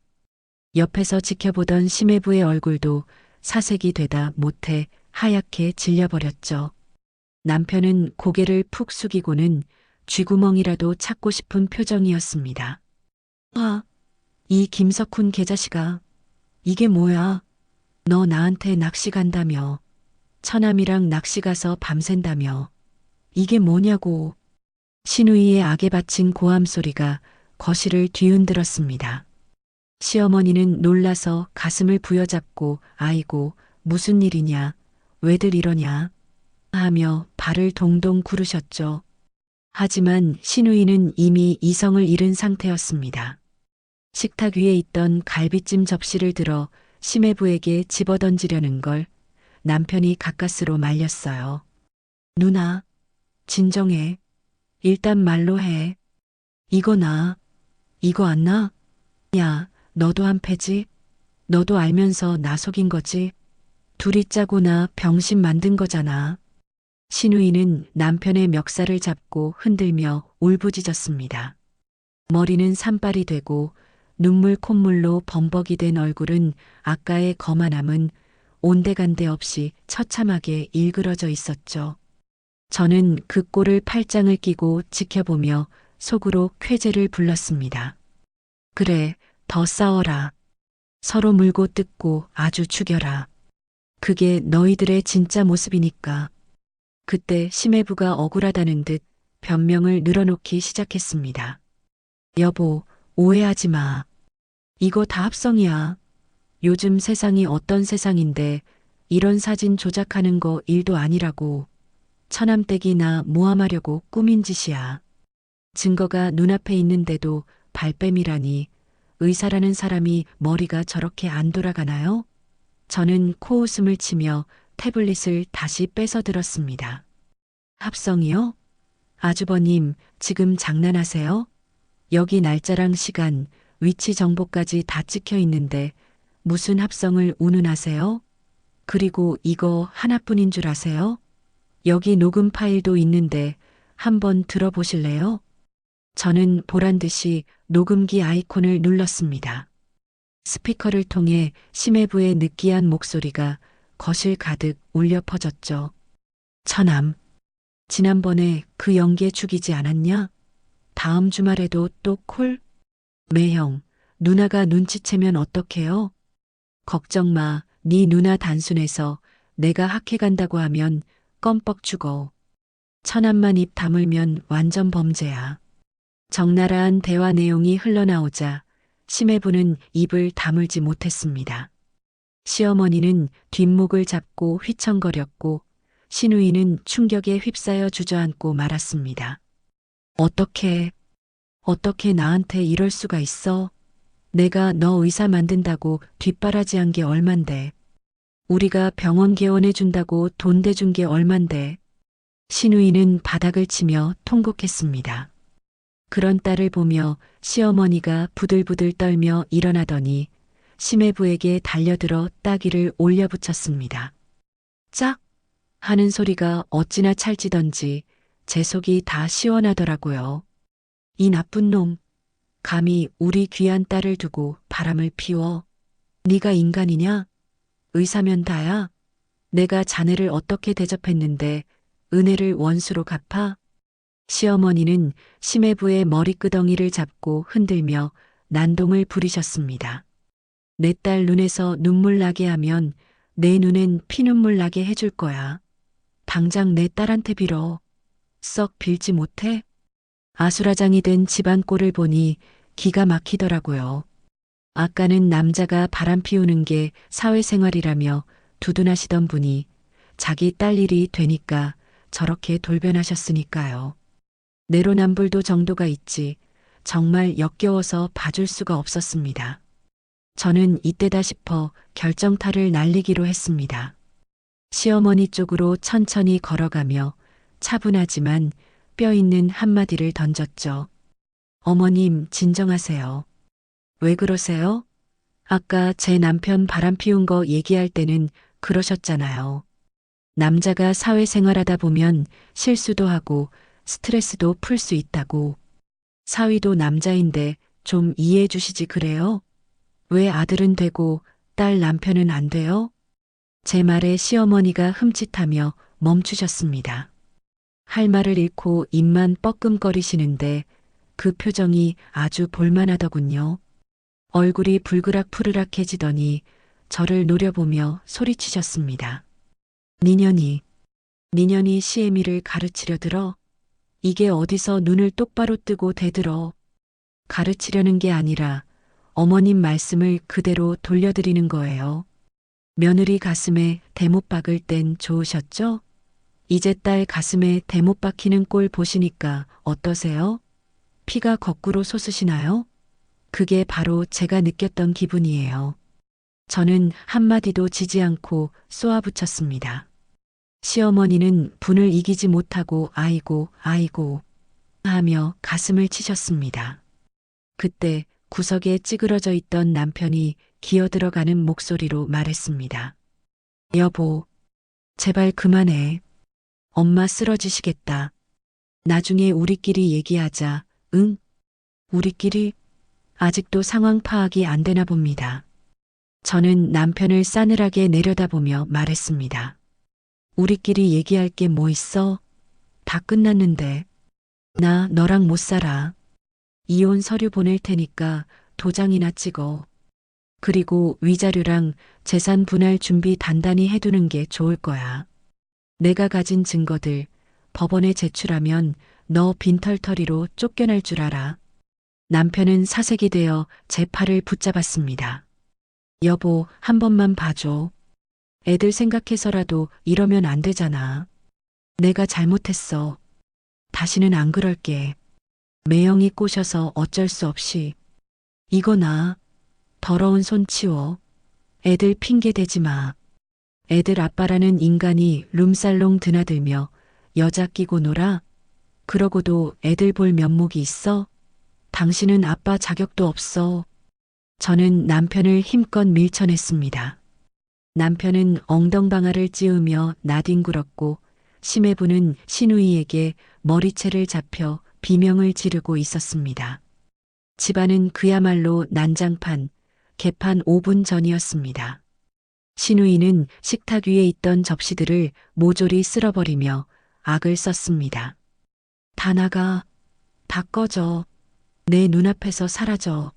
옆에서 지켜보던 심해부의 얼굴도 사색이 되다 못해 하얗게 질려버렸죠. 남편은 고개를 푹 숙이고는 쥐구멍이라도 찾고 싶은 표정이었습니다. 아, 이 김석훈 개자식아. 이게 뭐야? 너 나한테 낚시 간다며. 처남이랑 낚시 가서 밤샌다며. 이게 뭐냐고. 신우이의 악에 바친 고함 소리가 거실을 뒤흔들었습니다. 시어머니는 놀라서 가슴을 부여잡고 아이고 무슨 일이냐, 왜들 이러냐 하며 발을 동동 구르셨죠. 하지만 신우이는 이미 이성을 잃은 상태였습니다. 식탁 위에 있던 갈비찜 접시를 들어 심해부에게 집어던지려는 걸 남편이 가까스로 말렸어요. 누나, 진정해. 일단 말로 해. 이거 나. 이거 안 나? 야, 너도 한 패지? 너도 알면서 나 속인 거지? 둘이 짜고 나 병신 만든 거잖아. 신우이는 남편의 멱살을 잡고 흔들며 울부짖었습니다. 머리는 산발이 되고 눈물 콧물로 범벅이 된 얼굴은 아까의 거만함은 온데간데 없이 처참하게 일그러져 있었죠. 저는 그 꼴을 팔짱을 끼고 지켜보며 속으로 쾌재를 불렀습니다. 그래, 더 싸워라. 서로 물고 뜯고 아주 죽여라. 그게 너희들의 진짜 모습이니까. 그때 심해부가 억울하다는 듯 변명을 늘어놓기 시작했습니다. 여보, 오해하지 마. 이거 다 합성이야. 요즘 세상이 어떤 세상인데 이런 사진 조작하는 거 일도 아니라고. 처남댁이나 모함하려고 꾸민 짓이야. 증거가 눈앞에 있는데도 발뺌이라니 의사라는 사람이 머리가 저렇게 안 돌아가나요? 저는 코웃음을 치며 태블릿을 다시 뺏어 들었습니다. 합성이요? 아주버님, 지금 장난하세요? 여기 날짜랑 시간, 위치 정보까지 다 찍혀 있는데 무슨 합성을 운운하세요? 그리고 이거 하나뿐인 줄 아세요? 여기 녹음 파일도 있는데 한번 들어보실래요? 저는 보란 듯이 녹음기 아이콘을 눌렀습니다. 스피커를 통해 심해부의 느끼한 목소리가 거실 가득 울려 퍼졌죠. 처남, 지난번에 그 연기에 죽이지 않았냐? 다음 주말에도 또 콜? 매형, 누나가 눈치채면 어떡해요? 걱정 마, 네 누나 단순해서 내가 학회 간다고 하면 껌뻑 죽어. 처남만 입 다물면 완전 범죄야. 적나라한 대화 내용이 흘러나오자 심해부는 입을 다물지 못했습니다. 시어머니는 뒷목을 잡고 휘청거렸고 신우이는 충격에 휩싸여 주저앉고 말았습니다. 어떻게 나한테 이럴 수가 있어? 내가 너 의사 만든다고 뒷바라지한 게 얼만데. 우리가 병원 개원해 준다고 돈 대준 게 얼만데. 신우이는 바닥을 치며 통곡했습니다. 그런 딸을 보며 시어머니가 부들부들 떨며 일어나더니 심해부에게 달려들어 따귀를 올려붙였습니다. 짝! 하는 소리가 어찌나 찰지던지 제 속이 다 시원하더라고요. 이 나쁜 놈, 감히 우리 귀한 딸을 두고 바람을 피워. 네가 인간이냐? 의사면 다야. 내가 자네를 어떻게 대접했는데 은혜를 원수로 갚아? 시어머니는 심해부의 머리끄덩이를 잡고 흔들며 난동을 부리셨습니다. 내 딸 눈에서 눈물 나게 하면 내 눈엔 피눈물 나게 해줄 거야. 당장 내 딸한테 빌어. 썩 빌지 못해? 아수라장이 된 집안 꼴을 보니 기가 막히더라고요. 아까는 남자가 바람 피우는 게 사회생활이라며 두둔하시던 분이 자기 딸 일이 되니까 저렇게 돌변하셨으니까요. 내로남불도 정도가 있지 정말 역겨워서 봐줄 수가 없었습니다. 저는 이때다 싶어 결정타를 날리기로 했습니다. 시어머니 쪽으로 천천히 걸어가며 차분하지만 뼈 있는 한마디를 던졌죠. 어머님, 진정하세요. 왜 그러세요? 아까 제 남편 바람 피운 거 얘기할 때는 그러셨잖아요. 남자가 사회생활하다 보면 실수도 하고 스트레스도 풀 수 있다고. 사위도 남자인데 좀 이해해 주시지 그래요? 왜 아들은 되고 딸 남편은 안 돼요? 제 말에 시어머니가 흠칫하며 멈추셨습니다. 할 말을 잃고 입만 뻐끔거리시는데 그 표정이 아주 볼만하더군요. 얼굴이 불그락푸르락해지더니 저를 노려보며 소리치셨습니다. 니년이 시애미를 가르치려 들어? 이게 어디서 눈을 똑바로 뜨고 대들어. 가르치려는 게 아니라 어머님 말씀을 그대로 돌려드리는 거예요. 며느리 가슴에 대못 박을 땐 좋으셨죠? 이제 딸 가슴에 대못 박히는 꼴 보시니까 어떠세요? 피가 거꾸로 솟으시나요? 그게 바로 제가 느꼈던 기분이에요. 저는 한마디도 지지 않고 쏘아붙였습니다. 시어머니는 분을 이기지 못하고 아이고 하며 가슴을 치셨습니다. 그때 구석에 찌그러져 있던 남편이 기어들어가는 목소리로 말했습니다. 여보, 제발 그만해. 엄마 쓰러지시겠다. 나중에 우리끼리 얘기하자, 응? 우리끼리? 아직도 상황 파악이 안 되나 봅니다. 저는 남편을 싸늘하게 내려다보며 말했습니다. 우리끼리 얘기할 게 뭐 있어? 다 끝났는데. 나 너랑 못 살아. 이혼 서류 보낼 테니까 도장이나 찍어. 그리고 위자료랑 재산 분할 준비 단단히 해두는 게 좋을 거야. 내가 가진 증거들 법원에 제출하면 너 빈털터리로 쫓겨날 줄 알아. 남편은 사색이 되어 제 팔을 붙잡았습니다. 여보, 한 번만 봐줘. 애들 생각해서라도 이러면 안 되잖아. 내가 잘못했어. 다시는 안 그럴게. 매형이 꼬셔서 어쩔 수 없이. 이거 나. 더러운 손 치워. 애들 핑계 대지 마. 애들 아빠라는 인간이 룸살롱 드나들며 여자 끼고 놀아? 그러고도 애들 볼 면목이 있어? 당신은 아빠 자격도 없어. 저는 남편을 힘껏 밀쳐냈습니다. 남편은 엉덩방아를 찌우며 나뒹굴었고 심해부는 시누이에게 머리채를 잡혀 비명을 지르고 있었습니다. 집안은 그야말로 난장판, 개판 5분 전이었습니다. 시누이는 식탁 위에 있던 접시들을 모조리 쓸어버리며 악을 썼습니다. 다 나가, 다 꺼져, 내 눈앞에서 사라져.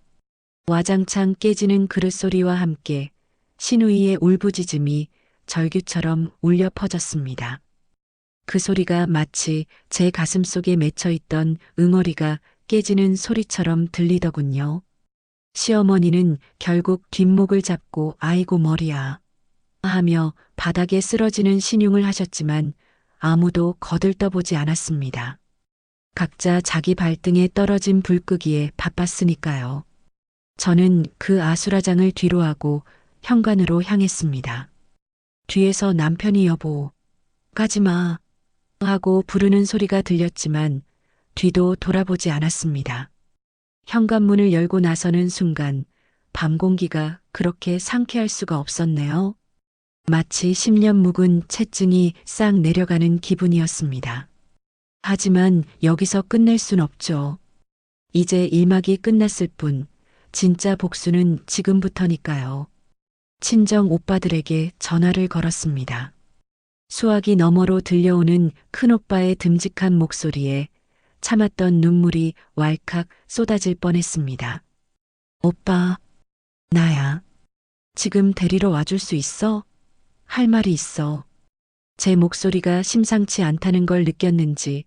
와장창 깨지는 그릇 소리와 함께 시누이의 울부짖음이 절규처럼 울려 퍼졌습니다. 그 소리가 마치 제 가슴속에 맺혀있던 응어리가 깨지는 소리처럼 들리더군요. 시어머니는 결국 뒷목을 잡고 아이고 머리야 하며 바닥에 쓰러지는 신용을 하셨지만 아무도 거들떠보지 않았습니다. 각자 자기 발등에 떨어진 불끄기에 바빴으니까요. 저는 그 아수라장을 뒤로하고 현관으로 향했습니다. 뒤에서 남편이 여보, 가지마 하고 부르는 소리가 들렸지만 뒤도 돌아보지 않았습니다. 현관문을 열고 나서는 순간 밤 공기가 그렇게 상쾌할 수가 없었네요. 마치 10년 묵은 채증이 싹 내려가는 기분이었습니다. 하지만 여기서 끝낼 순 없죠. 이제 1막이 끝났을 뿐, 진짜 복수는 지금부터니까요. 친정 오빠들에게 전화를 걸었습니다. 수화기 너머로 들려오는 큰오빠의 듬직한 목소리에 참았던 눈물이 왈칵 쏟아질 뻔했습니다. 오빠, 나야. 지금 데리러 와줄 수 있어? 할 말이 있어. 제 목소리가 심상치 않다는 걸 느꼈는지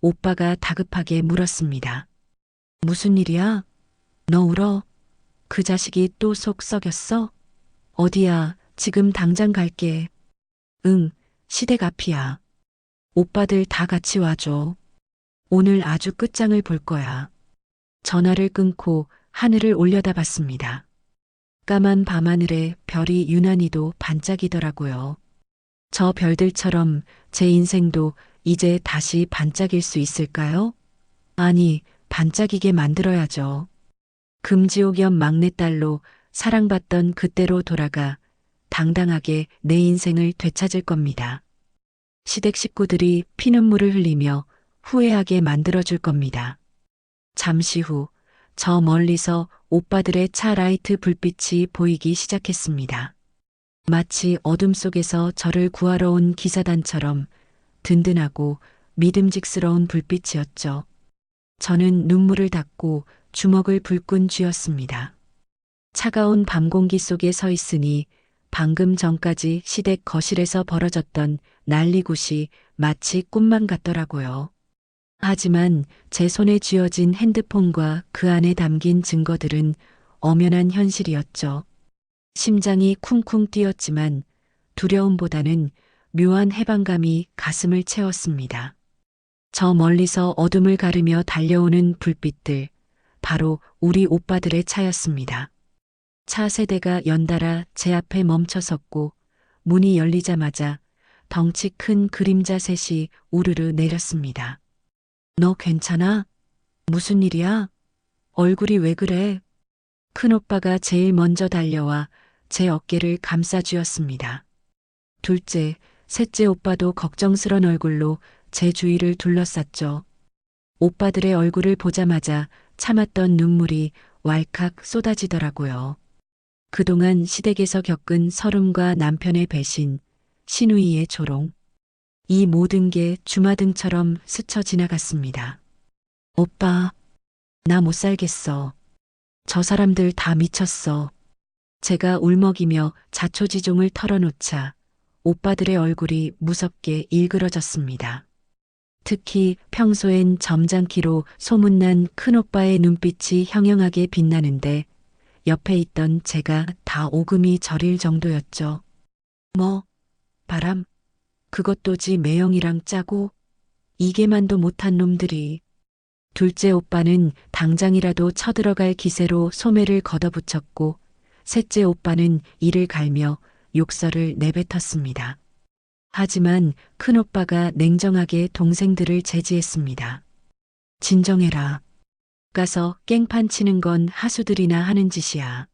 오빠가 다급하게 물었습니다. 무슨 일이야? 너 울어? 그 자식이 또 속 썩였어? 어디야? 지금 당장 갈게. 응, 시댁 앞이야. 오빠들 다 같이 와줘. 오늘 아주 끝장을 볼 거야. 전화를 끊고 하늘을 올려다봤습니다. 까만 밤하늘에 별이 유난히도 반짝이더라고요. 저 별들처럼 제 인생도 이제 다시 반짝일 수 있을까요? 아니, 반짝이게 만들어야죠. 금지옥 옆 막내딸로 사랑받던 그때로 돌아가 당당하게 내 인생을 되찾을 겁니다. 시댁 식구들이 피눈물을 흘리며 후회하게 만들어줄 겁니다. 잠시 후, 저 멀리서 오빠들의 차 라이트 불빛이 보이기 시작했습니다. 마치 어둠 속에서 저를 구하러 온 기사단처럼 든든하고 믿음직스러운 불빛이었죠. 저는 눈물을 닦고 주먹을 불끈 쥐었습니다. 차가운 밤 공기 속에 서 있으니 방금 전까지 시댁 거실에서 벌어졌던 난리굿이 마치 꿈만 같더라고요. 하지만 제 손에 쥐어진 핸드폰과 그 안에 담긴 증거들은 엄연한 현실이었죠. 심장이 쿵쿵 뛰었지만 두려움보다는 묘한 해방감이 가슴을 채웠습니다. 저 멀리서 어둠을 가르며 달려오는 불빛들, 바로 우리 오빠들의 차였습니다. 차 세대가 연달아 제 앞에 멈춰섰고 문이 열리자마자 덩치 큰 그림자 셋이 우르르 내렸습니다. 너 괜찮아? 무슨 일이야? 얼굴이 왜 그래? 큰오빠가 제일 먼저 달려와 제 어깨를 감싸주었습니다. 둘째, 셋째 오빠도 걱정스런 얼굴로 제 주위를 둘러쌌죠. 오빠들의 얼굴을 보자마자 참았던 눈물이 왈칵 쏟아지더라고요. 그동안 시댁에서 겪은 서름과 남편의 배신, 시누이의 조롱, 이 모든 게 주마등처럼 스쳐 지나갔습니다. 오빠, 나 못 살겠어. 저 사람들 다 미쳤어. 제가 울먹이며 자초지종을 털어놓자 오빠들의 얼굴이 무섭게 일그러졌습니다. 특히 평소엔 점잖기로 소문난 큰오빠의 눈빛이 형형하게 빛나는데 옆에 있던 제가 다 오금이 저릴 정도였죠. 뭐, 바람, 그것도지 매형이랑 짜고, 이게만도 못한 놈들이. 둘째 오빠는 당장이라도 쳐들어갈 기세로 소매를 걷어붙였고, 셋째 오빠는 이를 갈며 욕설을 내뱉었습니다. 하지만 큰오빠가 냉정하게 동생들을 제지했습니다. 진정해라. 가서 깽판 치는 건 하수들이나 하는 짓이야.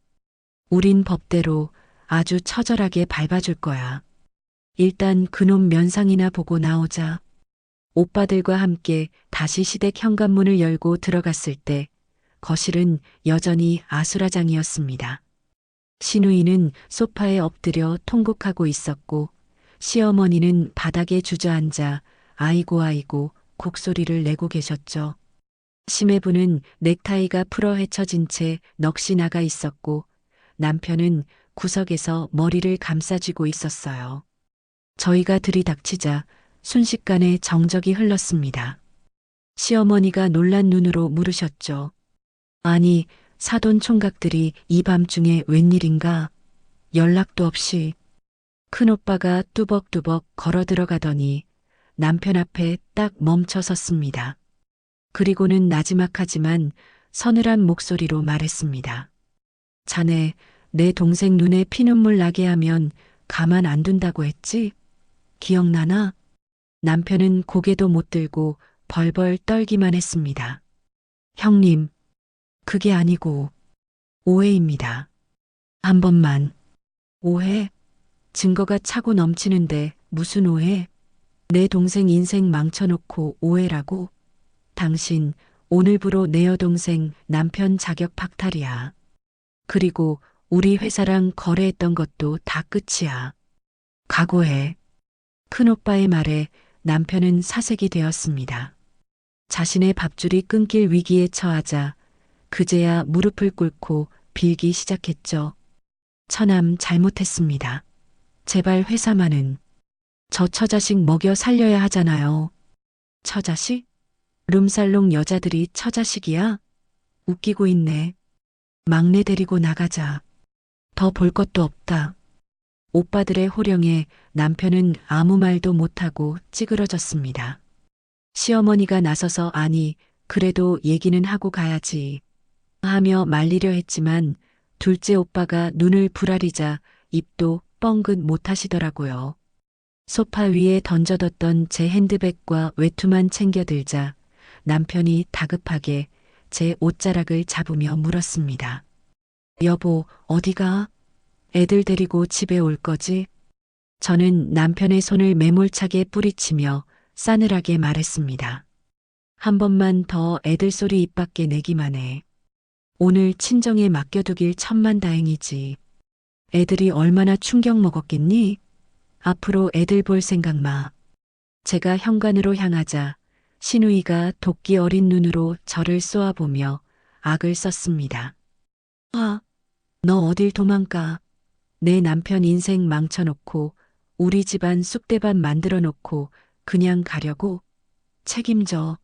우린 법대로 아주 처절하게 밟아줄 거야. 일단 그놈 면상이나 보고 나오자. 오빠들과 함께 다시 시댁 현관문을 열고 들어갔을 때 거실은 여전히 아수라장이었습니다. 시누이는 소파에 엎드려 통곡하고 있었고 시어머니는 바닥에 주저앉아 아이고 아이고 곡소리를 내고 계셨죠. 심해부는 넥타이가 풀어 헤쳐진 채 넋이 나가 있었고 남편은 구석에서 머리를 감싸쥐고 있었어요. 저희가 들이닥치자 순식간에 정적이 흘렀습니다. 시어머니가 놀란 눈으로 물으셨죠. 아니, 사돈 총각들이 이 밤중에 웬일인가? 연락도 없이. 큰오빠가 뚜벅뚜벅 걸어 들어가더니 남편 앞에 딱 멈춰 섰습니다. 그리고는 나지막하지만 서늘한 목소리로 말했습니다. 자네, 내 동생 눈에 피눈물 나게 하면 가만 안 둔다고 했지? 기억나나? 남편은 고개도 못 들고 벌벌 떨기만 했습니다. 형님, 그게 아니고 오해입니다. 한 번만. 오해? 증거가 차고 넘치는데 무슨 오해? 내 동생 인생 망쳐놓고 오해라고? 당신 오늘부로 내 여동생 남편 자격 박탈이야. 그리고 우리 회사랑 거래했던 것도 다 끝이야. 각오해. 큰오빠의 말에 남편은 사색이 되었습니다. 자신의 밥줄이 끊길 위기에 처하자 그제야 무릎을 꿇고 빌기 시작했죠. 처남 잘못했습니다. 제발 회사만은 저 처자식 먹여 살려야 하잖아요. 처자식? 룸살롱 여자들이 처자식이야? 웃기고 있네. 막내 데리고 나가자. 더 볼 것도 없다. 오빠들의 호령에 남편은 아무 말도 못하고 찌그러졌습니다. 시어머니가 나서서 아니, 그래도 얘기는 하고 가야지. 하며 말리려 했지만 둘째 오빠가 눈을 부라리자 입도 뻥긋 못하시더라고요. 소파 위에 던져뒀던 제 핸드백과 외투만 챙겨들자 남편이 다급하게 제 옷자락을 잡으며 물었습니다. 여보, 어디가? 애들 데리고 집에 올 거지? 저는 남편의 손을 매몰차게 뿌리치며 싸늘하게 말했습니다. 한 번만 더 애들 소리 입 밖에 내기만 해. 오늘 친정에 맡겨두길 천만다행이지. 애들이 얼마나 충격 먹었겠니? 앞으로 애들 볼 생각 마. 제가 현관으로 향하자 신우이가 도끼 어린 눈으로 저를 쏘아보며 악을 썼습니다. 너 어딜 도망가. 내 남편 인생 망쳐놓고 우리 집안 쑥대밭 만들어 놓고 그냥 가려고? 책임져.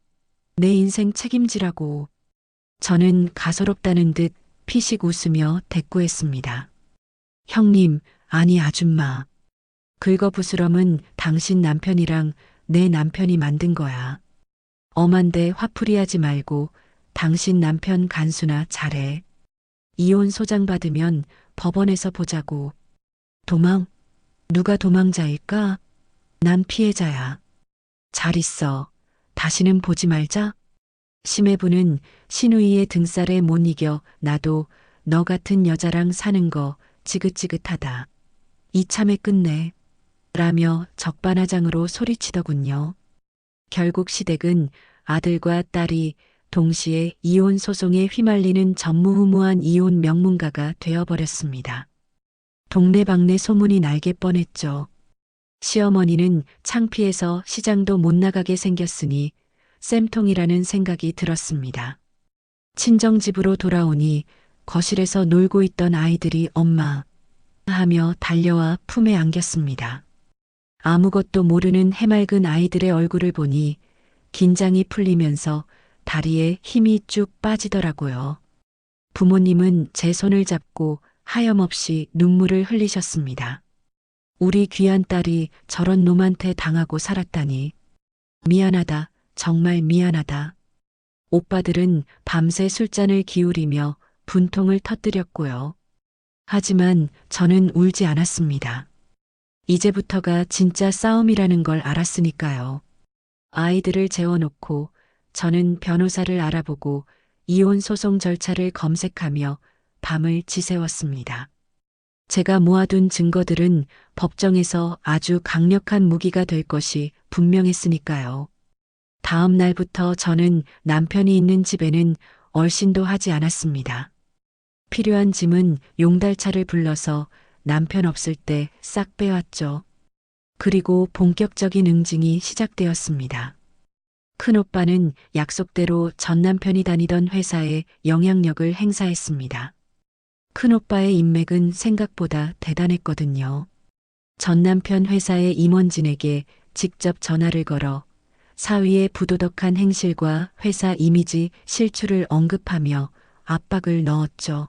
내 인생 책임지라고. 저는 가소롭다는 듯 피식 웃으며 대꾸했습니다. 형님, 아니 아줌마. 긁어부스럼은 당신 남편이랑 내 남편이 만든 거야. 엄한데 화풀이하지 말고 당신 남편 간수나 잘해. 이혼 소장 받으면 법원에서 보자고. 도망? 누가 도망자일까? 난 피해자야. 잘 있어. 다시는 보지 말자. 심해부는 신우이의 등살에 못 이겨 나도 너 같은 여자랑 사는 거 지긋지긋하다. 이참에 끝내. 라며 적반하장으로 소리치더군요. 결국 시댁은 아들과 딸이 동시에 이혼 소송에 휘말리는 전무후무한 이혼 명문가가 되어버렸습니다. 동네방네 소문이 날게 뻔했죠. 시어머니는 창피해서 시장도 못 나가게 생겼으니 쌤통이라는 생각이 들었습니다. 친정집으로 돌아오니 거실에서 놀고 있던 아이들이 엄마 하며 달려와 품에 안겼습니다. 아무것도 모르는 해맑은 아이들의 얼굴을 보니 긴장이 풀리면서 다리에 힘이 쭉 빠지더라고요. 부모님은 제 손을 잡고 하염없이 눈물을 흘리셨습니다. 우리 귀한 딸이 저런 놈한테 당하고 살았다니. 미안하다, 정말 미안하다. 오빠들은 밤새 술잔을 기울이며 분통을 터뜨렸고요. 하지만 저는 울지 않았습니다. 이제부터가 진짜 싸움이라는 걸 알았으니까요. 아이들을 재워놓고 저는 변호사를 알아보고 이혼 소송 절차를 검색하며 밤을 지새웠습니다. 제가 모아둔 증거들은 법정에서 아주 강력한 무기가 될 것이 분명했으니까요. 다음 날부터 저는 남편이 있는 집에는 얼씬도 하지 않았습니다. 필요한 짐은 용달차를 불러서 남편 없을 때 싹 빼왔죠. 그리고 본격적인 응징이 시작되었습니다. 큰오빠는 약속대로 전 남편이 다니던 회사에 영향력을 행사했습니다. 큰오빠의 인맥은 생각보다 대단했거든요. 전 남편 회사의 임원진에게 직접 전화를 걸어 사위의 부도덕한 행실과 회사 이미지 실추를 언급하며 압박을 넣었죠.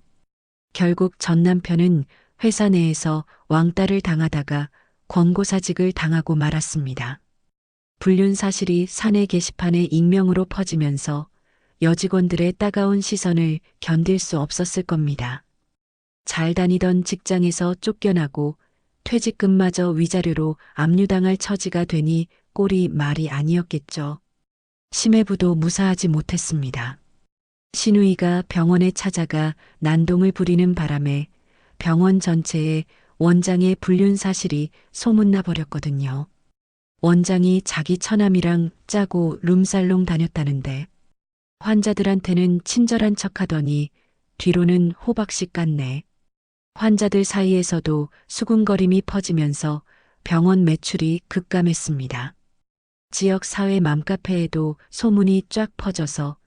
결국 전 남편은 회사 내에서 왕따를 당하다가 권고사직을 당하고 말았습니다. 불륜 사실이 사내 게시판에 익명으로 퍼지면서 여직원들의 따가운 시선을 견딜 수 없었을 겁니다. 잘 다니던 직장에서 쫓겨나고 퇴직금마저 위자료로 압류당할 처지가 되니 꼴이 말이 아니었겠죠. 심해부도 무사하지 못했습니다. 신우이가 병원에 찾아가 난동을 부리는 바람에 병원 전체에 원장의 불륜 사실이 소문나 버렸거든요. 원장이 자기 처남이랑 짜고 룸살롱 다녔다는데 환자들한테는 친절한 척하더니 뒤로는 호박씨 깠네. 환자들 사이에서도 수군거림이 퍼지면서 병원 매출이 급감했습니다. 지역 사회 맘카페에도 소문이 쫙 퍼져서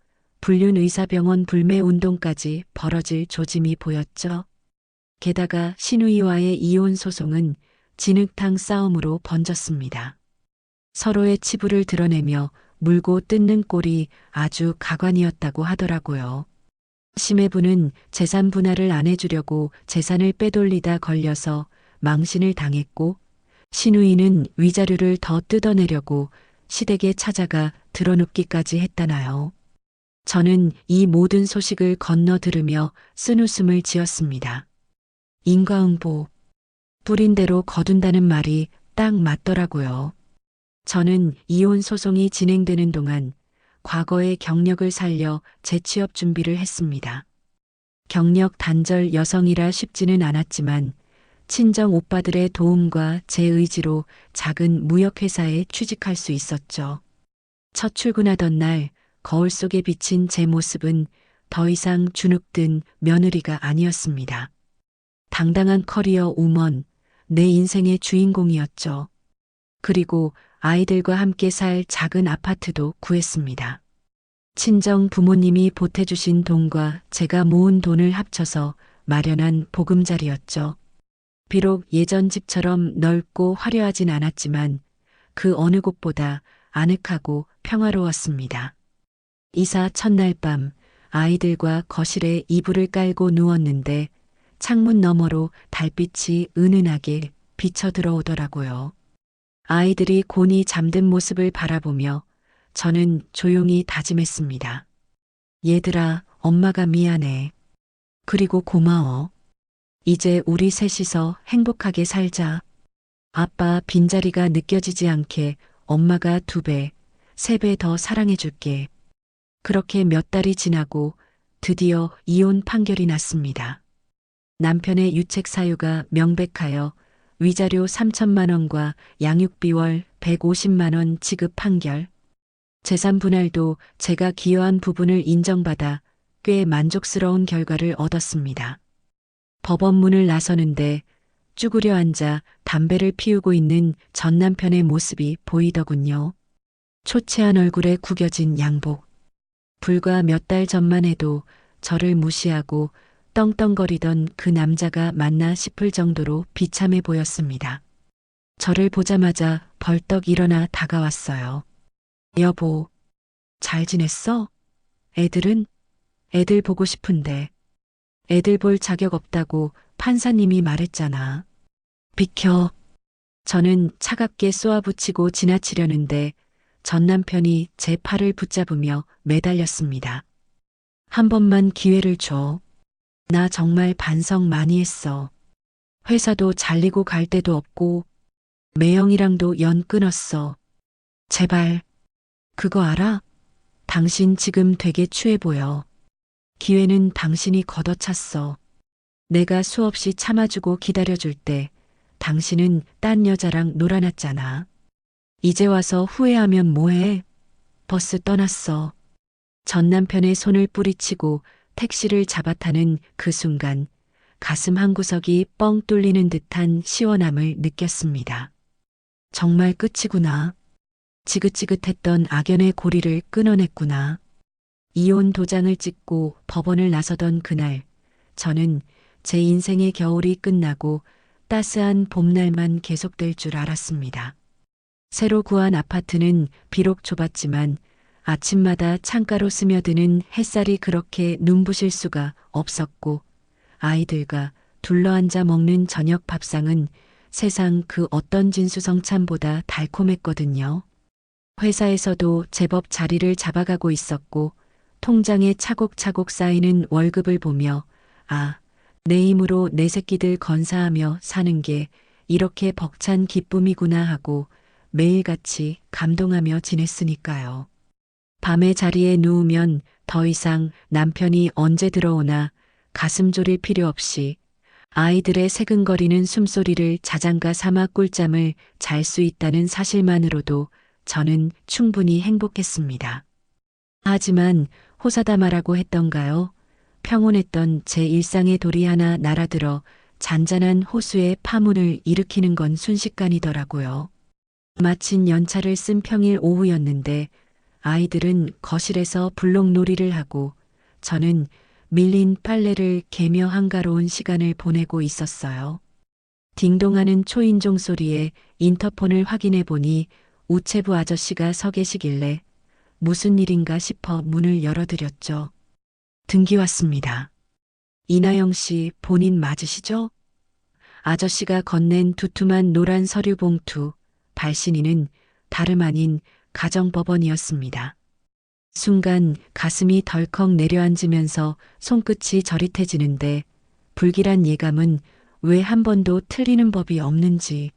불륜 의사병원 불매 운동까지 벌어질 조짐이 보였죠. 게다가 신우이와의 이혼 소송은 진흙탕 싸움으로 번졌습니다. 서로의 치부를 드러내며 물고 뜯는 꼴이 아주 가관이었다고 하더라고요. 심해부는 재산 분할을 안 해주려고 재산을 빼돌리다 걸려서 망신을 당했고, 신우이는 위자료를 더 뜯어내려고 시댁에 찾아가 드러눕기까지 했다나요. 저는 이 모든 소식을 건너 들으며 쓴웃음을 지었습니다. 인과응보, 뿌린 대로 거둔다는 말이 딱 맞더라고요. 저는 이혼 소송이 진행되는 동안 과거의 경력을 살려 재취업 준비를 했습니다. 경력 단절 여성이라 쉽지는 않았지만 친정 오빠들의 도움과 제 의지로 작은 무역회사에 취직할 수 있었죠. 첫 출근하던 날 거울 속에 비친 제 모습은 더 이상 주눅든 며느리가 아니었습니다. 당당한 커리어 우먼, 내 인생의 주인공이었죠. 그리고 아이들과 함께 살 작은 아파트도 구했습니다. 친정 부모님이 보태주신 돈과 제가 모은 돈을 합쳐서 마련한 보금자리였죠. 비록 예전 집처럼 넓고 화려하진 않았지만 그 어느 곳보다 아늑하고 평화로웠습니다. 이사 첫날 밤 아이들과 거실에 이불을 깔고 누웠는데 창문 너머로 달빛이 은은하게 비쳐 들어오더라고요. 아이들이 곤히 잠든 모습을 바라보며 저는 조용히 다짐했습니다. 얘들아, 엄마가 미안해. 그리고 고마워. 이제 우리 셋이서 행복하게 살자. 아빠 빈자리가 느껴지지 않게 엄마가 2배, 3배 더 사랑해줄게. 그렇게 몇 달이 지나고 드디어 이혼 판결이 났습니다. 남편의 유책 사유가 명백하여 위자료 3천만 원과 양육비 월 150만 원 지급 판결. 재산 분할도 제가 기여한 부분을 인정받아 꽤 만족스러운 결과를 얻었습니다. 법원 문을 나서는데 쭈그려 앉아 담배를 피우고 있는 전 남편의 모습이 보이더군요. 초췌한 얼굴에 구겨진 양복. 불과 몇 달 전만 해도 저를 무시하고 떵떵거리던 그 남자가 맞나 싶을 정도로 비참해 보였습니다. 저를 보자마자 벌떡 일어나 다가왔어요. 여보, 잘 지냈어? 애들은? 애들 보고 싶은데. 애들 볼 자격 없다고 판사님이 말했잖아. 비켜. 저는 차갑게 쏘아붙이고 지나치려는데 전 남편이 제 팔을 붙잡으며 매달렸습니다. 한 번만 기회를 줘. 나 정말 반성 많이 했어. 회사도 잘리고 갈 데도 없고 매형이랑도 연 끊었어. 제발. 그거 알아? 당신 지금 되게 추해 보여. 기회는 당신이 걷어찼어. 내가 수없이 참아주고 기다려줄 때 당신은 딴 여자랑 놀아놨잖아. 이제 와서 후회하면 뭐해? 버스 떠났어. 전 남편의 손을 뿌리치고 택시를 잡아타는 그 순간 가슴 한구석이 뻥 뚫리는 듯한 시원함을 느꼈습니다. 정말 끝이구나. 지긋지긋했던 악연의 고리를 끊어냈구나. 이혼 도장을 찍고 법원을 나서던 그날, 저는 제 인생의 겨울이 끝나고 따스한 봄날만 계속될 줄 알았습니다. 새로 구한 아파트는 비록 좁았지만 아침마다 창가로 스며드는 햇살이 그렇게 눈부실 수가 없었고, 아이들과 둘러앉아 먹는 저녁 밥상은 세상 그 어떤 진수성찬보다 달콤했거든요. 회사에서도 제법 자리를 잡아가고 있었고, 통장에 차곡차곡 쌓이는 월급을 보며 아, 내 힘으로 내 새끼들 건사하며 사는 게 이렇게 벅찬 기쁨이구나 하고 매일같이 감동하며 지냈으니까요. 밤에 자리에 누우면 더 이상 남편이 언제 들어오나 가슴 졸일 필요 없이 아이들의 새근거리는 숨소리를 자장가 삼아 꿀잠을 잘 수 있다는 사실만으로도 저는 충분히 행복했습니다. 하지만 호사다마라고 했던가요? 평온했던 제 일상의 돌이 하나 날아들어 잔잔한 호수의 파문을 일으키는 건 순식간이더라고요. 마침 연차를 쓴 평일 오후였는데 아이들은 거실에서 블록놀이를 하고 저는 밀린 빨래를 개며 한가로운 시간을 보내고 있었어요. 딩동하는 초인종 소리에 인터폰을 확인해 보니 우체부 아저씨가 서 계시길래 무슨 일인가 싶어 문을 열어드렸죠. 등기 왔습니다. 이나영 씨 본인 맞으시죠? 아저씨가 건넨 두툼한 노란 서류 봉투, 발신인은 다름 아닌 가정법원이었습니다. 순간 가슴이 덜컥 내려앉으면서 손끝이 저릿해지는데 불길한 예감은 왜 한 번도 틀리는 법이 없는지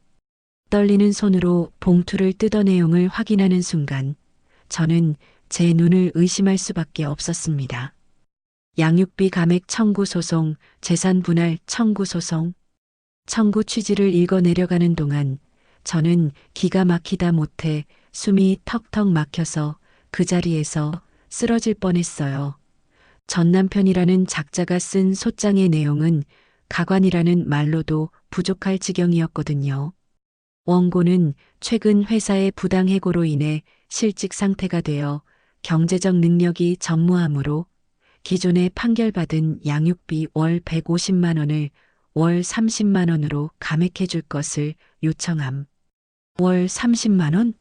떨리는 손으로 봉투를 뜯어 내용을 확인하는 순간 저는 제 눈을 의심할 수밖에 없었습니다. 양육비 감액 청구 소송, 재산 분할 청구 소송. 청구 취지를 읽어 내려가는 동안 저는 기가 막히다 못해 숨이 턱턱 막혀서 그 자리에서 쓰러질 뻔했어요. 전 남편이라는 작자가 쓴 소장의 내용은 가관이라는 말로도 부족할 지경이었거든요. 원고는 최근 회사의 부당해고로 인해 실직 상태가 되어 경제적 능력이 전무하므로 기존에 판결받은 양육비 월 150만 원을 월 30만 원으로 감액해 줄 것을 요청함. 월 30만 원?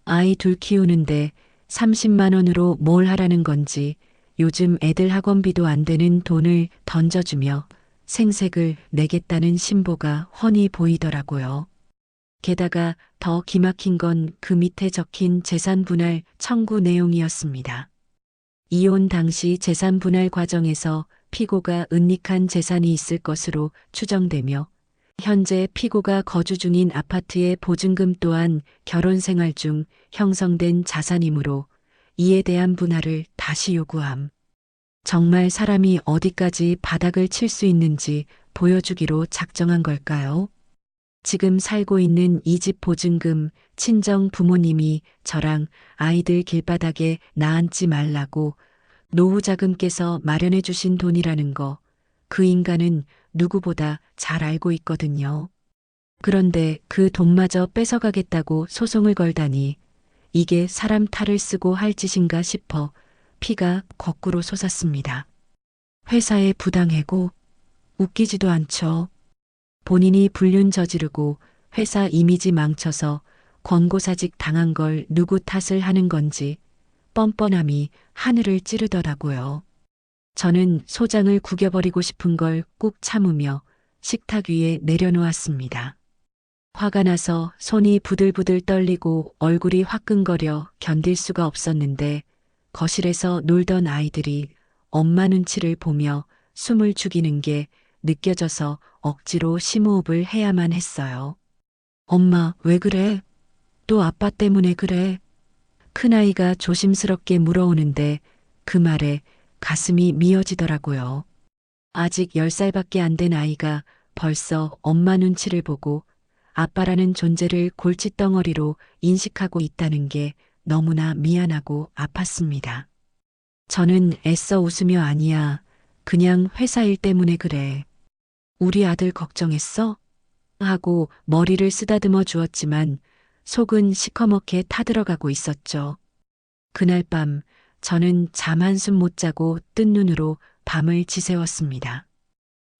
아이 둘 키우는데 30만 원으로 뭘 하라는 건지 요즘 애들 학원비도 안 되는 돈을 던져주며 생색을 내겠다는 신보가 훤히 보이더라고요. 게다가 더 기막힌 건 그 밑에 적힌 재산 분할 청구 내용이었습니다. 이혼 당시 재산 분할 과정에서 피고가 은닉한 재산이 있을 것으로 추정되며 현재 피고가 거주 중인 아파트의 보증금 또한 결혼 생활 중 형성된 자산이므로 이에 대한 분할을 다시 요구함. 정말 사람이 어디까지 바닥을 칠 수 있는지 보여주기로 작정한 걸까요? 지금 살고 있는 이 집 보증금 친정 부모님이 저랑 아이들 길바닥에 나앉지 말라고 노후 자금께서 마련해 주신 돈이라는 거 그 인간은 누구보다 잘 알고 있거든요. 그런데 그 돈마저 뺏어가겠다고 소송을 걸다니 이게 사람 탈을 쓰고 할 짓인가 싶어 피가 거꾸로 솟았습니다. 회사에 부당해고 웃기지도 않죠. 본인이 불륜 저지르고 회사 이미지 망쳐서 권고사직 당한 걸 누구 탓을 하는 건지 뻔뻔함이 하늘을 찌르더라고요. 저는 소장을 구겨버리고 싶은 걸 꾹 참으며 식탁 위에 내려놓았습니다. 화가 나서 손이 부들부들 떨리고 얼굴이 화끈거려 견딜 수가 없었는데 거실에서 놀던 아이들이 엄마 눈치를 보며 숨을 죽이는 게 느껴져서 억지로 심호흡을 해야만 했어요. 엄마, 왜 그래? 또 아빠 때문에 그래? 큰아이가 조심스럽게 물어오는데 그 말에 가슴이 미어지더라고요. 아직 10살밖에 안 된 아이가 벌써 엄마 눈치를 보고 아빠라는 존재를 골칫덩어리로 인식하고 있다는 게 너무나 미안하고 아팠습니다. 저는 애써 웃으며 아니야. 그냥 회사 일 때문에 그래. 우리 아들 걱정했어? 하고 머리를 쓰다듬어 주었지만 속은 시커멓게 타들어가고 있었죠. 그날 밤 저는 잠 한숨 못 자고 뜬 눈으로 밤을 지새웠습니다.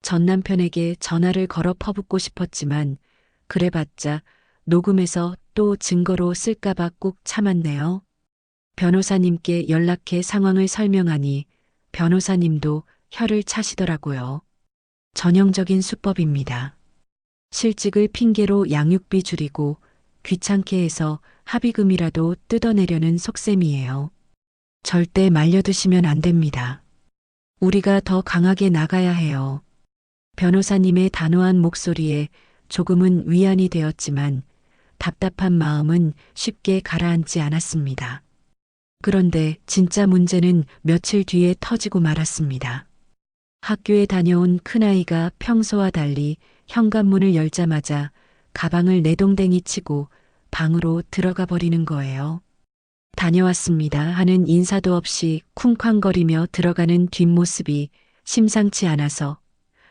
전 남편에게 전화를 걸어 퍼붓고 싶었지만 그래봤자 녹음해서 또 증거로 쓸까봐 꾹 참았네요. 변호사님께 연락해 상황을 설명하니 변호사님도 혀를 차시더라고요. 전형적인 수법입니다. 실직을 핑계로 양육비 줄이고 귀찮게 해서 합의금이라도 뜯어내려는 속셈이에요. 절대 말려드시면 안 됩니다. 우리가 더 강하게 나가야 해요. 변호사님의 단호한 목소리에 조금은 위안이 되었지만 답답한 마음은 쉽게 가라앉지 않았습니다. 그런데 진짜 문제는 며칠 뒤에 터지고 말았습니다. 학교에 다녀온 큰아이가 평소와 달리 현관문을 열자마자 가방을 내동댕이 치고 방으로 들어가 버리는 거예요. 다녀왔습니다 하는 인사도 없이 쿵쾅거리며 들어가는 뒷모습이 심상치 않아서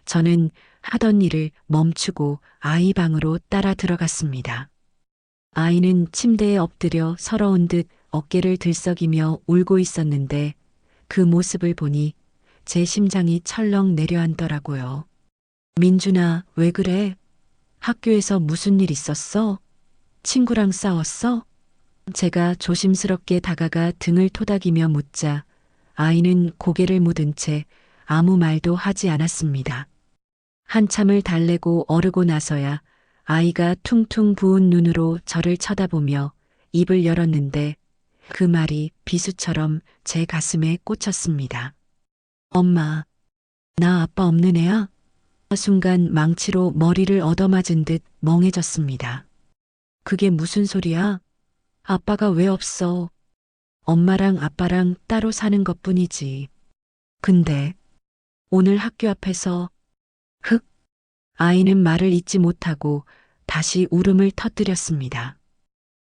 저는 하던 일을 멈추고 아이 방으로 따라 들어갔습니다. 아이는 침대에 엎드려 서러운 듯 어깨를 들썩이며 울고 있었는데 그 모습을 보니 제 심장이 철렁 내려앉더라고요. 민준아, 왜 그래? 학교에서 무슨 일 있었어? 친구랑 싸웠어? 제가 조심스럽게 다가가 등을 토닥이며 묻자 아이는 고개를 묻은 채 아무 말도 하지 않았습니다. 한참을 달래고 어르고 나서야 아이가 퉁퉁 부은 눈으로 저를 쳐다보며 입을 열었는데 그 말이 비수처럼 제 가슴에 꽂혔습니다. 엄마, 나 아빠 없는 애야? 순간 망치로 머리를 얻어맞은 듯 멍해졌습니다. 그게 무슨 소리야? 아빠가 왜 없어? 엄마랑 아빠랑 따로 사는 것뿐이지. 근데 오늘 학교 앞에서 흑 아이는 말을 잇지 못하고 다시 울음을 터뜨렸습니다.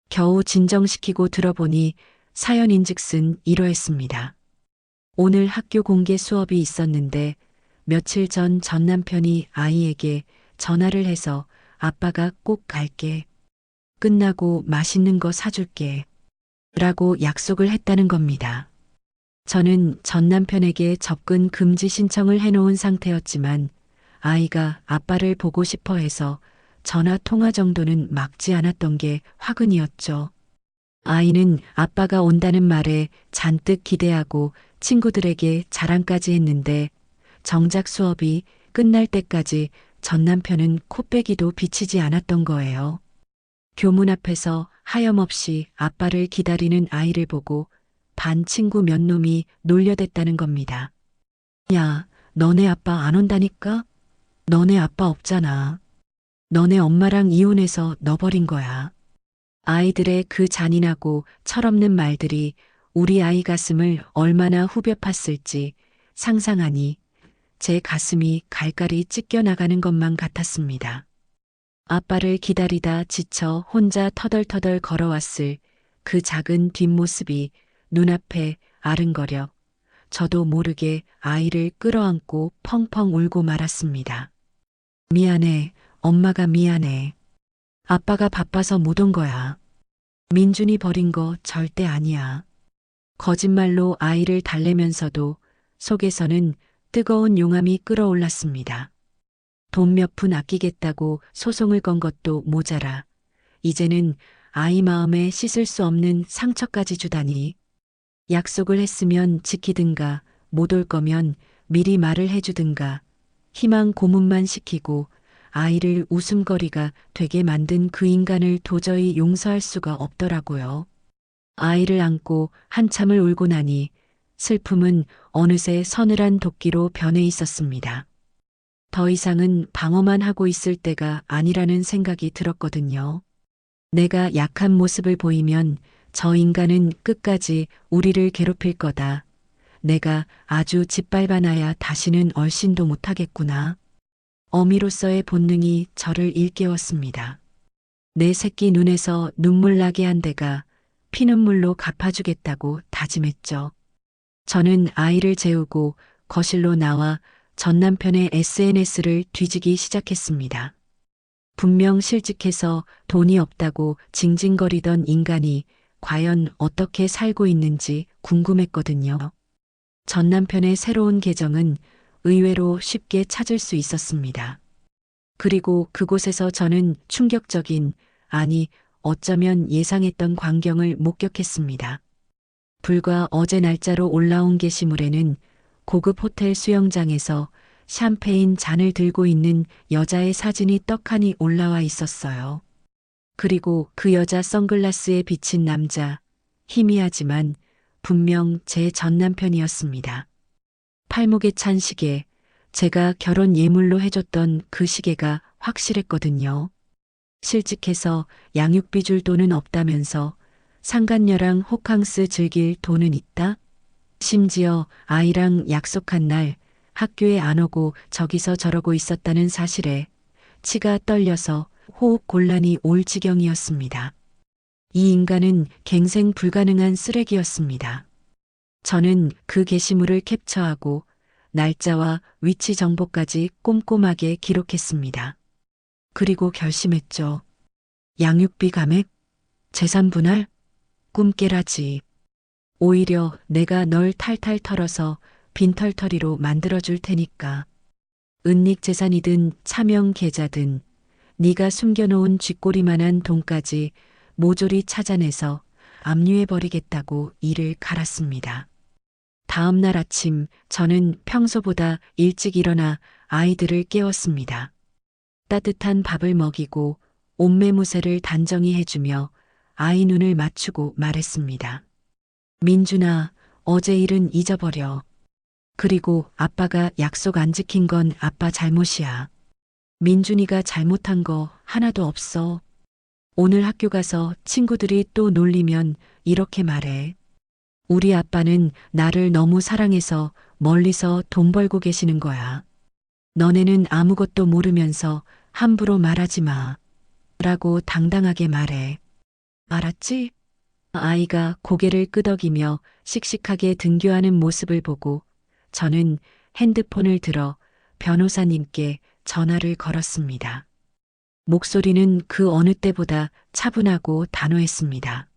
겨우 진정시키고 들어보니 사연인즉슨 이러했습니다. 오늘 학교 공개 수업이 있었는데 며칠 전 남편이 아이에게 전화를 해서 아빠가 꼭 갈게. 끝나고 맛있는 거 사줄게. 라고 약속을 했다는 겁니다. 저는 전 남편에게 접근 금지 신청을 해놓은 상태였지만 아이가 아빠를 보고 싶어 해서 전화 통화 정도는 막지 않았던 게 화근이었죠. 아이는 아빠가 온다는 말에 잔뜩 기대하고 친구들에게 자랑까지 했는데 정작 수업이 끝날 때까지 전 남편은 코빼기도 비치지 않았던 거예요. 교문 앞에서 하염없이 아빠를 기다리는 아이를 보고 반 친구 몇 놈이 놀려댔다는 겁니다. 야, 너네 아빠 안 온다니까? 너네 아빠 없잖아. 너네 엄마랑 이혼해서 너 버린 거야. 아이들의 그 잔인하고 철없는 말들이 우리 아이 가슴을 얼마나 후벼 팠을지 상상하니 제 가슴이 갈갈이 찢겨나가는 것만 같았습니다. 아빠를 기다리다 지쳐 혼자 터덜터덜 걸어왔을 그 작은 뒷모습이 눈앞에 아른거려 저도 모르게 아이를 끌어안고 펑펑 울고 말았습니다. 미안해, 엄마가 미안해. 아빠가 바빠서 못 온 거야. 민준이 버린 거 절대 아니야. 거짓말로 아이를 달래면서도 속에서는 뜨거운 용암이 끓어올랐습니다. 돈 몇 푼 아끼겠다고 소송을 건 것도 모자라 이제는 아이 마음에 씻을 수 없는 상처까지 주다니. 약속을 했으면 지키든가 못 올 거면 미리 말을 해주든가 희망 고문만 시키고 아이를 웃음거리가 되게 만든 그 인간을 도저히 용서할 수가 없더라고요. 아이를 안고 한참을 울고 나니 슬픔은 어느새 서늘한 도끼로 변해 있었습니다. 더 이상은 방어만 하고 있을 때가 아니라는 생각이 들었거든요. 내가 약한 모습을 보이면 저 인간은 끝까지 우리를 괴롭힐 거다. 내가 아주 짓밟아놔야 다시는 얼씬도 못하겠구나. 어미로서의 본능이 저를 일깨웠습니다. 내 새끼 눈에서 눈물 나게 한 데가 피눈물로 갚아주겠다고 다짐했죠. 저는 아이를 재우고 거실로 나와 전 남편의 SNS를 뒤지기 시작했습니다. 분명 실직해서 돈이 없다고 징징거리던 인간이 과연 어떻게 살고 있는지 궁금했거든요. 전 남편의 새로운 계정은 의외로 쉽게 찾을 수 있었습니다. 그리고 그곳에서 저는 충격적인, 아니 어쩌면 예상했던 광경을 목격했습니다. 불과 어제 날짜로 올라온 게시물에는 고급 호텔 수영장에서 샴페인 잔을 들고 있는 여자의 사진이 떡하니 올라와 있었어요. 그리고 그 여자 선글라스에 비친 남자, 희미하지만 분명 제 전 남편이었습니다. 팔목에 찬 시계, 제가 결혼 예물로 해줬던 그 시계가 확실했거든요. 실직해서 양육비 줄 돈은 없다면서 상간녀랑 호캉스 즐길 돈은 있다? 심지어 아이랑 약속한 날 학교에 안 오고 저기서 저러고 있었다는 사실에 치가 떨려서 호흡 곤란이 올 지경이었습니다. 이 인간은 갱생 불가능한 쓰레기였습니다. 저는 그 게시물을 캡처하고 날짜와 위치 정보까지 꼼꼼하게 기록했습니다. 그리고 결심했죠. 양육비 감액, 재산 분할, 꿈깨라지. 오히려 내가 널 탈탈 털어서 빈털터리로 만들어줄 테니까. 은닉 재산이든 차명 계좌든 네가 숨겨놓은 쥐꼬리만한 돈까지 모조리 찾아내서 압류해버리겠다고 이를 갈았습니다. 다음 날 아침 저는 평소보다 일찍 일어나 아이들을 깨웠습니다. 따뜻한 밥을 먹이고 옷매무새를 단정히 해주며 아이 눈을 맞추고 말했습니다. 민준아, 어제 일은 잊어버려. 그리고 아빠가 약속 안 지킨 건 아빠 잘못이야. 민준이가 잘못한 거 하나도 없어. 오늘 학교 가서 친구들이 또 놀리면 이렇게 말해. 우리 아빠는 나를 너무 사랑해서 멀리서 돈 벌고 계시는 거야. 너네는 아무것도 모르면서 함부로 말하지 마. 라고 당당하게 말해. 알았지? 아이가 고개를 끄덕이며 씩씩하게 등교하는 모습을 보고 저는 핸드폰을 들어 변호사님께 전화를 걸었습니다. 목소리는 그 어느 때보다 차분하고 단호했습니다.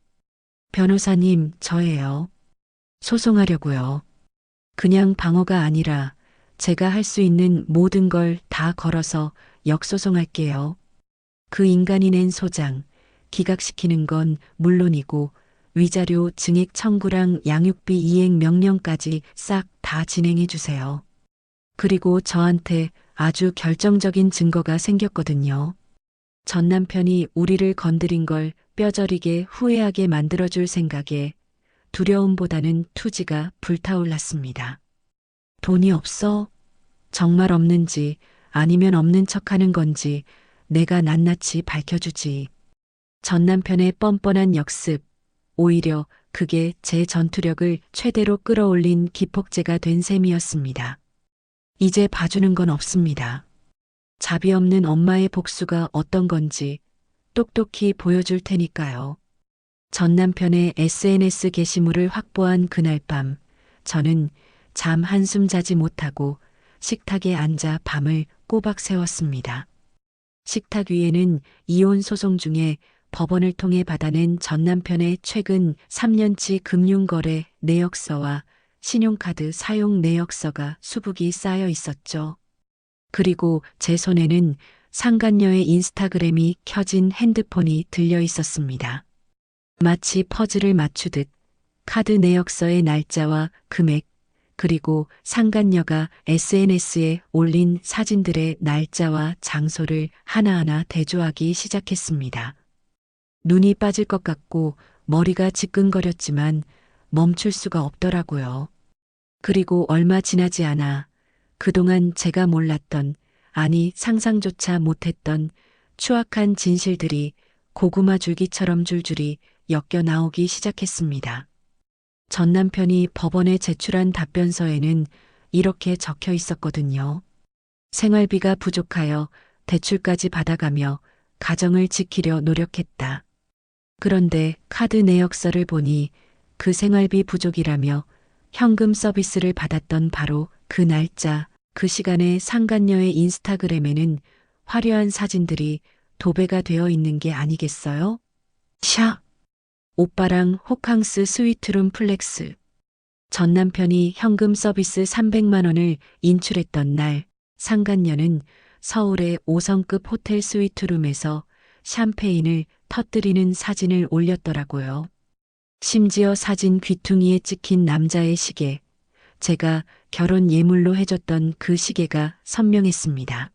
변호사님, 저예요. 소송하려고요. 그냥 방어가 아니라 제가 할 수 있는 모든 걸 다 걸어서 역소송할게요. 그 인간이 낸 소장, 기각시키는 건 물론이고 위자료 증액 청구랑 양육비 이행 명령까지 싹 다 진행해 주세요. 그리고 저한테 아주 결정적인 증거가 생겼거든요. 전 남편이 우리를 건드린 걸 뼈저리게 후회하게 만들어줄 생각에 두려움보다는 투지가 불타올랐습니다. 돈이 없어? 정말 없는지 아니면 없는 척하는 건지 내가 낱낱이 밝혀주지. 전 남편의 뻔뻔한 역습, 오히려 그게 제 전투력을 최대로 끌어올린 기폭제가 된 셈이었습니다. 이제 봐주는 건 없습니다. 자비 없는 엄마의 복수가 어떤 건지 똑똑히 보여줄 테니까요. 전 남편의 SNS 게시물을 확보한 그날 밤, 저는 잠 한숨 자지 못하고 식탁에 앉아 밤을 꼬박 새웠습니다. 식탁 위에는 이혼 소송 중에 법원을 통해 받아낸 전 남편의 최근 3년치 금융거래 내역서와 신용카드 사용 내역서가 수북이 쌓여 있었죠. 그리고 제 손에는 상간녀의 인스타그램이 켜진 핸드폰이 들려 있었습니다. 마치 퍼즐을 맞추듯 카드 내역서의 날짜와 금액, 그리고 상간녀가 SNS에 올린 사진들의 날짜와 장소를 하나하나 대조하기 시작했습니다. 눈이 빠질 것 같고 머리가 지끈거렸지만 멈출 수가 없더라고요. 그리고 얼마 지나지 않아 그동안 제가 몰랐던, 아니 상상조차 못했던 추악한 진실들이 고구마 줄기처럼 줄줄이 엮여 나오기 시작했습니다. 전 남편이 법원에 제출한 답변서에는 이렇게 적혀 있었거든요. 생활비가 부족하여 대출까지 받아가며 가정을 지키려 노력했다. 그런데 카드 내역서를 보니 그 생활비 부족이라며 현금 서비스를 받았던 바로 그 날짜, 그 시간에 상간녀의 인스타그램에는 화려한 사진들이 도배가 되어 있는 게 아니겠어요? 샤! 오빠랑 호캉스 스위트룸 플렉스. 전 남편이 현금 서비스 300만 원을 인출했던 날, 상간녀는 서울의 5성급 호텔 스위트룸에서 샴페인을 터뜨리는 사진을 올렸더라고요. 심지어 사진 귀퉁이에 찍힌 남자의 시계, 제가 결혼 예물로 해줬던 그 시계가 선명했습니다.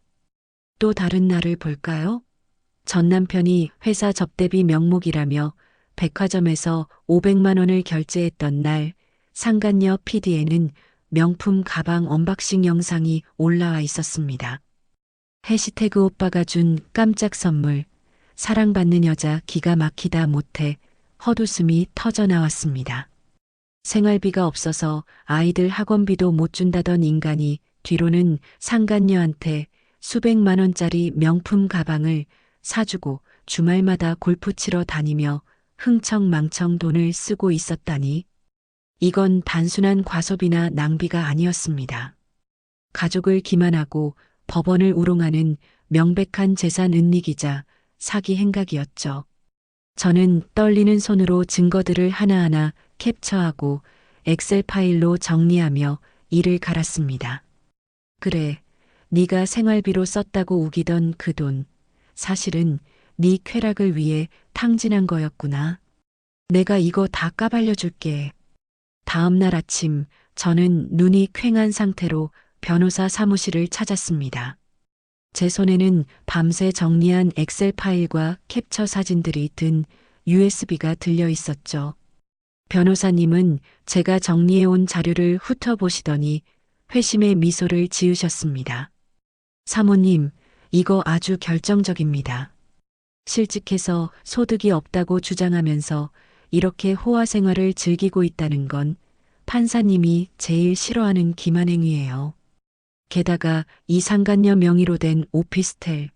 또 다른 날을 볼까요? 전 남편이 회사 접대비 명목이라며 백화점에서 500만 원을 결제했던 날, 상간녀 PD에는 명품 가방 언박싱 영상이 올라와 있었습니다. 해시태그 오빠가 준 깜짝 선물, 사랑받는 여자 기가 막히다 못해 헛웃음이 터져 나왔습니다. 생활비가 없어서 아이들 학원비도 못 준다던 인간이 뒤로는 상간녀한테 수백만 원짜리 명품 가방을 사주고 주말마다 골프 치러 다니며 흥청망청 돈을 쓰고 있었다니. 이건 단순한 과소비나 낭비가 아니었습니다. 가족을 기만하고 법원을 우롱하는 명백한 재산 은닉이자 사기 행각이었죠. 저는 떨리는 손으로 증거들을 하나하나 캡처하고 엑셀 파일로 정리하며 이를 갈았습니다. 그래, 네가 생활비로 썼다고 우기던 그 돈, 사실은 네 쾌락을 위해 탕진한 거였구나. 내가 이거 다 까발려 줄게. 다음 날 아침 저는 눈이 퀭한 상태로 변호사 사무실을 찾았습니다. 제 손에는 밤새 정리한 엑셀 파일과 캡처 사진들이 든 USB가 들려 있었죠. 변호사님은 제가 정리해온 자료를 훑어보시더니 회심의 미소를 지으셨습니다. 사모님, 이거 아주 결정적입니다. 실직해서 소득이 없다고 주장하면서 이렇게 호화 생활을 즐기고 있다는 건 판사님이 제일 싫어하는 기만행위예요. 게다가 이 상간녀 명의로 된 오피스텔,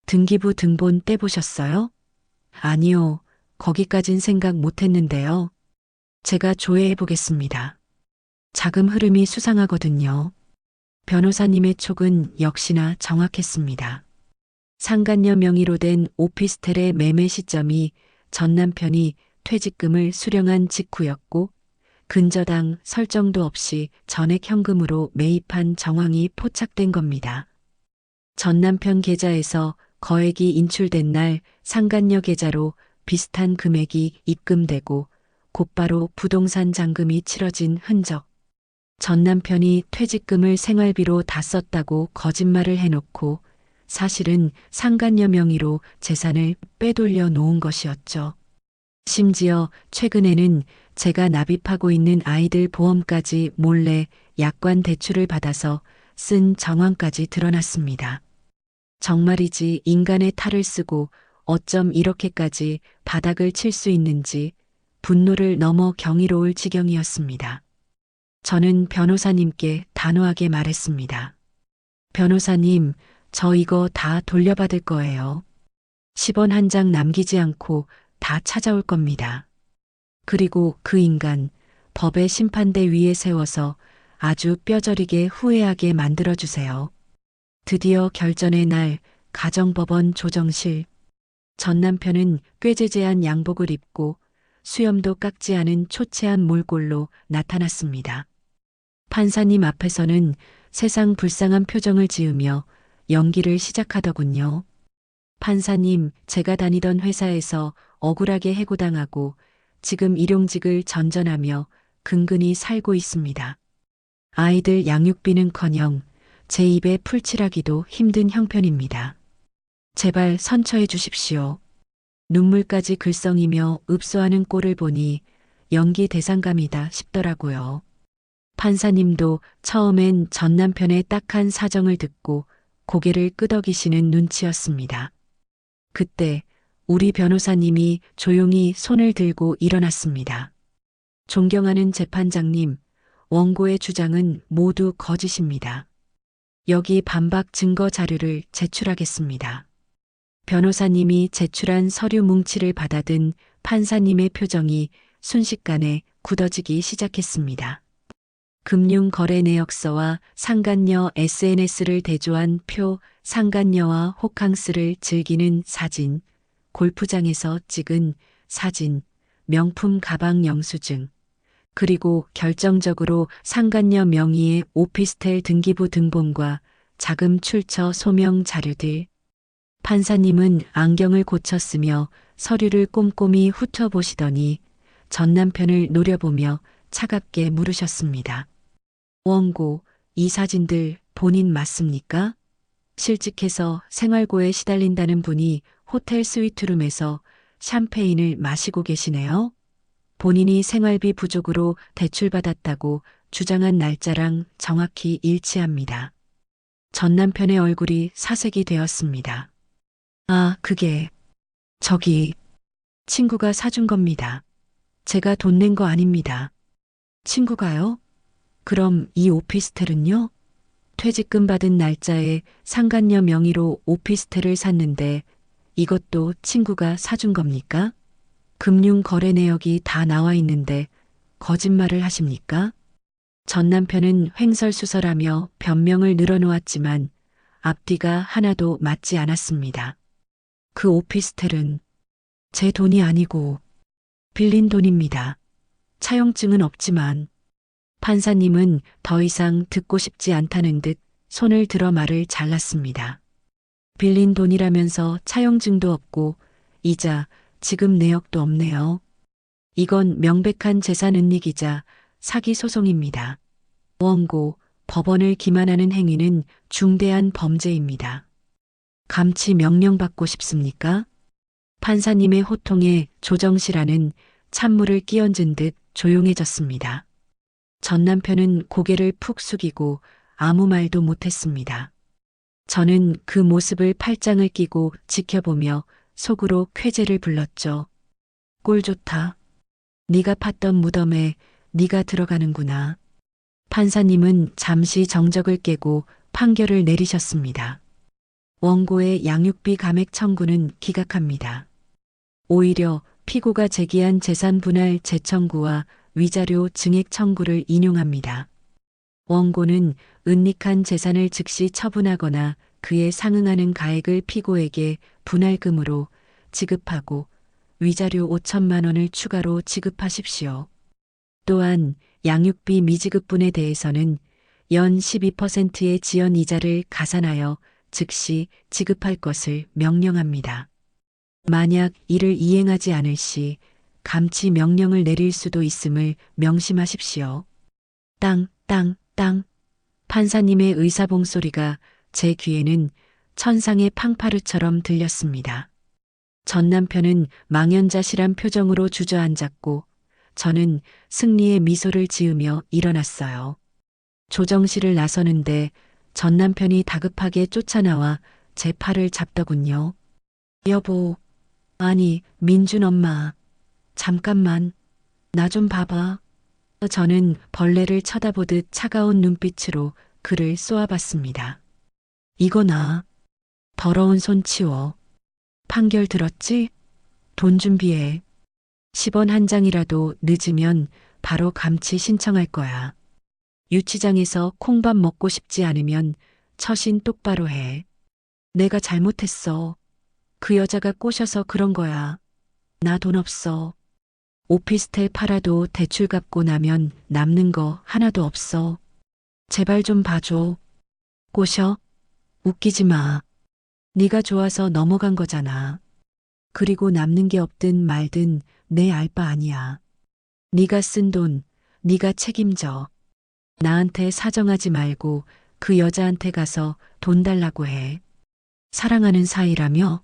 등기부 등본 떼보셨어요? 아니요, 거기까진 생각 못했는데요. 제가 조회해 보겠습니다. 자금 흐름이 수상하거든요. 변호사님의 촉은 역시나 정확했습니다. 상간녀 명의로 된 오피스텔의 매매 시점이 전 남편이 퇴직금을 수령한 직후였고 근저당 설정도 없이 전액 현금으로 매입한 정황이 포착된 겁니다. 전 남편 계좌에서 거액이 인출된 날 상간녀 계좌로 비슷한 금액이 입금되고 곧바로 부동산 잔금이 치러진 흔적. 전 남편이 퇴직금을 생활비로 다 썼다고 거짓말을 해놓고 사실은 상간녀 명의로 재산을 빼돌려 놓은 것이었죠. 심지어 최근에는 제가 납입하고 있는 아이들 보험까지 몰래 약관 대출을 받아서 쓴 정황까지 드러났습니다. 정말이지 인간의 탈을 쓰고 어쩜 이렇게까지 바닥을 칠 수 있는지 분노를 넘어 경이로울 지경이었습니다. 저는 변호사님께 단호하게 말했습니다. 변호사님, 저 이거 다 돌려받을 거예요. 10원 한 장 남기지 않고 다 찾아올 겁니다. 그리고 그 인간, 법의 심판대 위에 세워서 아주 뼈저리게 후회하게 만들어주세요. 드디어 결전의 날, 가정법원 조정실. 전 남편은 꾀죄죄한 양복을 입고 수염도 깎지 않은 초췌한 몰골로 나타났습니다. 판사님 앞에서는 세상 불쌍한 표정을 지으며 연기를 시작하더군요. 판사님, 제가 다니던 회사에서 억울하게 해고당하고 지금 일용직을 전전하며 근근히 살고 있습니다. 아이들 양육비는커녕 제 입에 풀칠하기도 힘든 형편입니다. 제발 선처해 주십시오. 눈물까지 글썽이며 읍소하는 꼴을 보니 연기 대상감이다 싶더라고요. 판사님도 처음엔 전 남편의 딱한 사정을 듣고 고개를 끄덕이시는 눈치였습니다. 그때 우리 변호사님이 조용히 손을 들고 일어났습니다. 존경하는 재판장님, 원고의 주장은 모두 거짓입니다. 여기 반박 증거 자료를 제출하겠습니다. 변호사님이 제출한 서류 뭉치를 받아든 판사님의 표정이 순식간에 굳어지기 시작했습니다. 금융거래 내역서와 상간녀 SNS를 대조한 표, 상간녀와 호캉스를 즐기는 사진, 골프장에서 찍은 사진, 명품 가방 영수증, 그리고 결정적으로 상간녀 명의의 오피스텔 등기부 등본과 자금 출처 소명 자료들. 판사님은 안경을 고쳤으며 서류를 꼼꼼히 훑어보시더니 전 남편을 노려보며 차갑게 물으셨습니다. 원고, 이 사진들 본인 맞습니까? 실직해서 생활고에 시달린다는 분이 호텔 스위트룸에서 샴페인을 마시고 계시네요. 본인이 생활비 부족으로 대출받았다고 주장한 날짜랑 정확히 일치합니다. 전 남편의 얼굴이 사색이 되었습니다. 아, 그게 저기 친구가 사준 겁니다. 제가 돈 낸 거 아닙니다. 친구가요? 그럼 이 오피스텔은요? 퇴직금 받은 날짜에 상간녀 명의로 오피스텔을 샀는데 이것도 친구가 사준 겁니까? 금융 거래 내역이 다 나와 있는데 거짓말을 하십니까? 전 남편은 횡설수설하며 변명을 늘어놓았지만 앞뒤가 하나도 맞지 않았습니다. 그 오피스텔은 제 돈이 아니고 빌린 돈입니다. 차용증은 없지만 판사님은 더 이상 듣고 싶지 않다는 듯 손을 들어 말을 잘랐습니다. 빌린 돈이라면서 차용증도 없고 이자, 지급 내역도 없네요. 이건 명백한 재산 은닉이자 사기 소송입니다. 원고, 법원을 기만하는 행위는 중대한 범죄입니다. 감치 명령 받고 싶습니까? 판사님의 호통에 조정실안은 찬물을 끼얹은 듯 조용해졌습니다. 전 남편은 고개를 푹 숙이고 아무 말도 못했습니다. 저는 그 모습을 팔짱을 끼고 지켜보며 속으로 쾌재를 불렀죠. 꼴 좋다. 네가 팠던 무덤에 네가 들어가는구나. 판사님은 잠시 정적을 깨고 판결을 내리셨습니다. 원고의 양육비 감액 청구는 기각합니다. 오히려 피고가 제기한 재산 분할 재청구와 위자료 증액 청구를 인용합니다. 원고는 은닉한 재산을 즉시 처분하거나 그에 상응하는 가액을 피고에게 분할금으로 지급하고 위자료 5천만 원을 추가로 지급하십시오. 또한 양육비 미지급분에 대해서는 연 12%의 지연 이자를 가산하여 즉시 지급할 것을 명령합니다. 만약 이를 이행하지 않을 시 감치 명령을 내릴 수도 있음을 명심하십시오. 땅, 땅, 땅. 판사님의 의사봉 소리가 제 귀에는 천상의 팡파르처럼 들렸습니다. 전 남편은 망연자실한 표정으로 주저앉았고 저는 승리의 미소를 지으며 일어났어요. 조정실을 나서는데 전 남편이 다급하게 쫓아나와 제 팔을 잡더군요. 여보, 아니, 민준 엄마, 잠깐만, 나 좀 봐봐. 저는 벌레를 쳐다보듯 차가운 눈빛으로 그를 쏘아봤습니다. 이거 나. 더러운 손 치워. 판결 들었지? 돈 준비해. 10원 한 장이라도 늦으면 바로 감치 신청할 거야. 유치장에서 콩밥 먹고 싶지 않으면 처신 똑바로 해. 내가 잘못했어. 그 여자가 꼬셔서 그런 거야. 나 돈 없어. 오피스텔 팔아도 대출 갚고 나면 남는 거 하나도 없어. 제발 좀 봐줘. 꼬셔? 웃기지 마. 네가 좋아서 넘어간 거잖아. 그리고 남는 게 없든 말든 내 알 바 아니야. 네가 쓴 돈, 네가 책임져. 나한테 사정하지 말고 그 여자한테 가서 돈 달라고 해. 사랑하는 사이라며?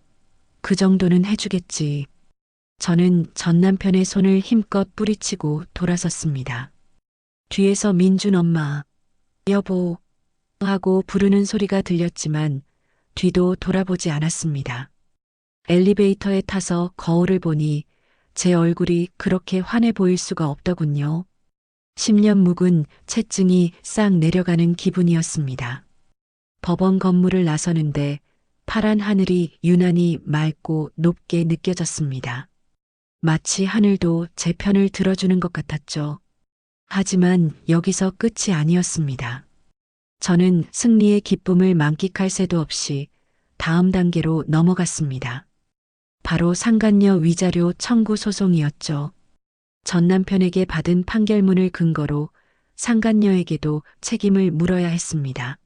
그 정도는 해주겠지. 저는 전 남편의 손을 힘껏 뿌리치고 돌아섰습니다. 뒤에서 민준 엄마, 여보 하고 부르는 소리가 들렸지만 뒤도 돌아보지 않았습니다. 엘리베이터에 타서 거울을 보니 제 얼굴이 그렇게 환해 보일 수가 없더군요. 10년 묵은 체증이 싹 내려가는 기분이었습니다. 법원 건물을 나서는데 파란 하늘이 유난히 맑고 높게 느껴졌습니다. 마치 하늘도 제 편을 들어주는 것 같았죠. 하지만 여기서 끝이 아니었습니다. 저는 승리의 기쁨을 만끽할 새도 없이 다음 단계로 넘어갔습니다. 바로 상간녀 위자료 청구 소송이었죠. 전 남편에게 받은 판결문을 근거로 상간녀에게도 책임을 물어야 했습니다.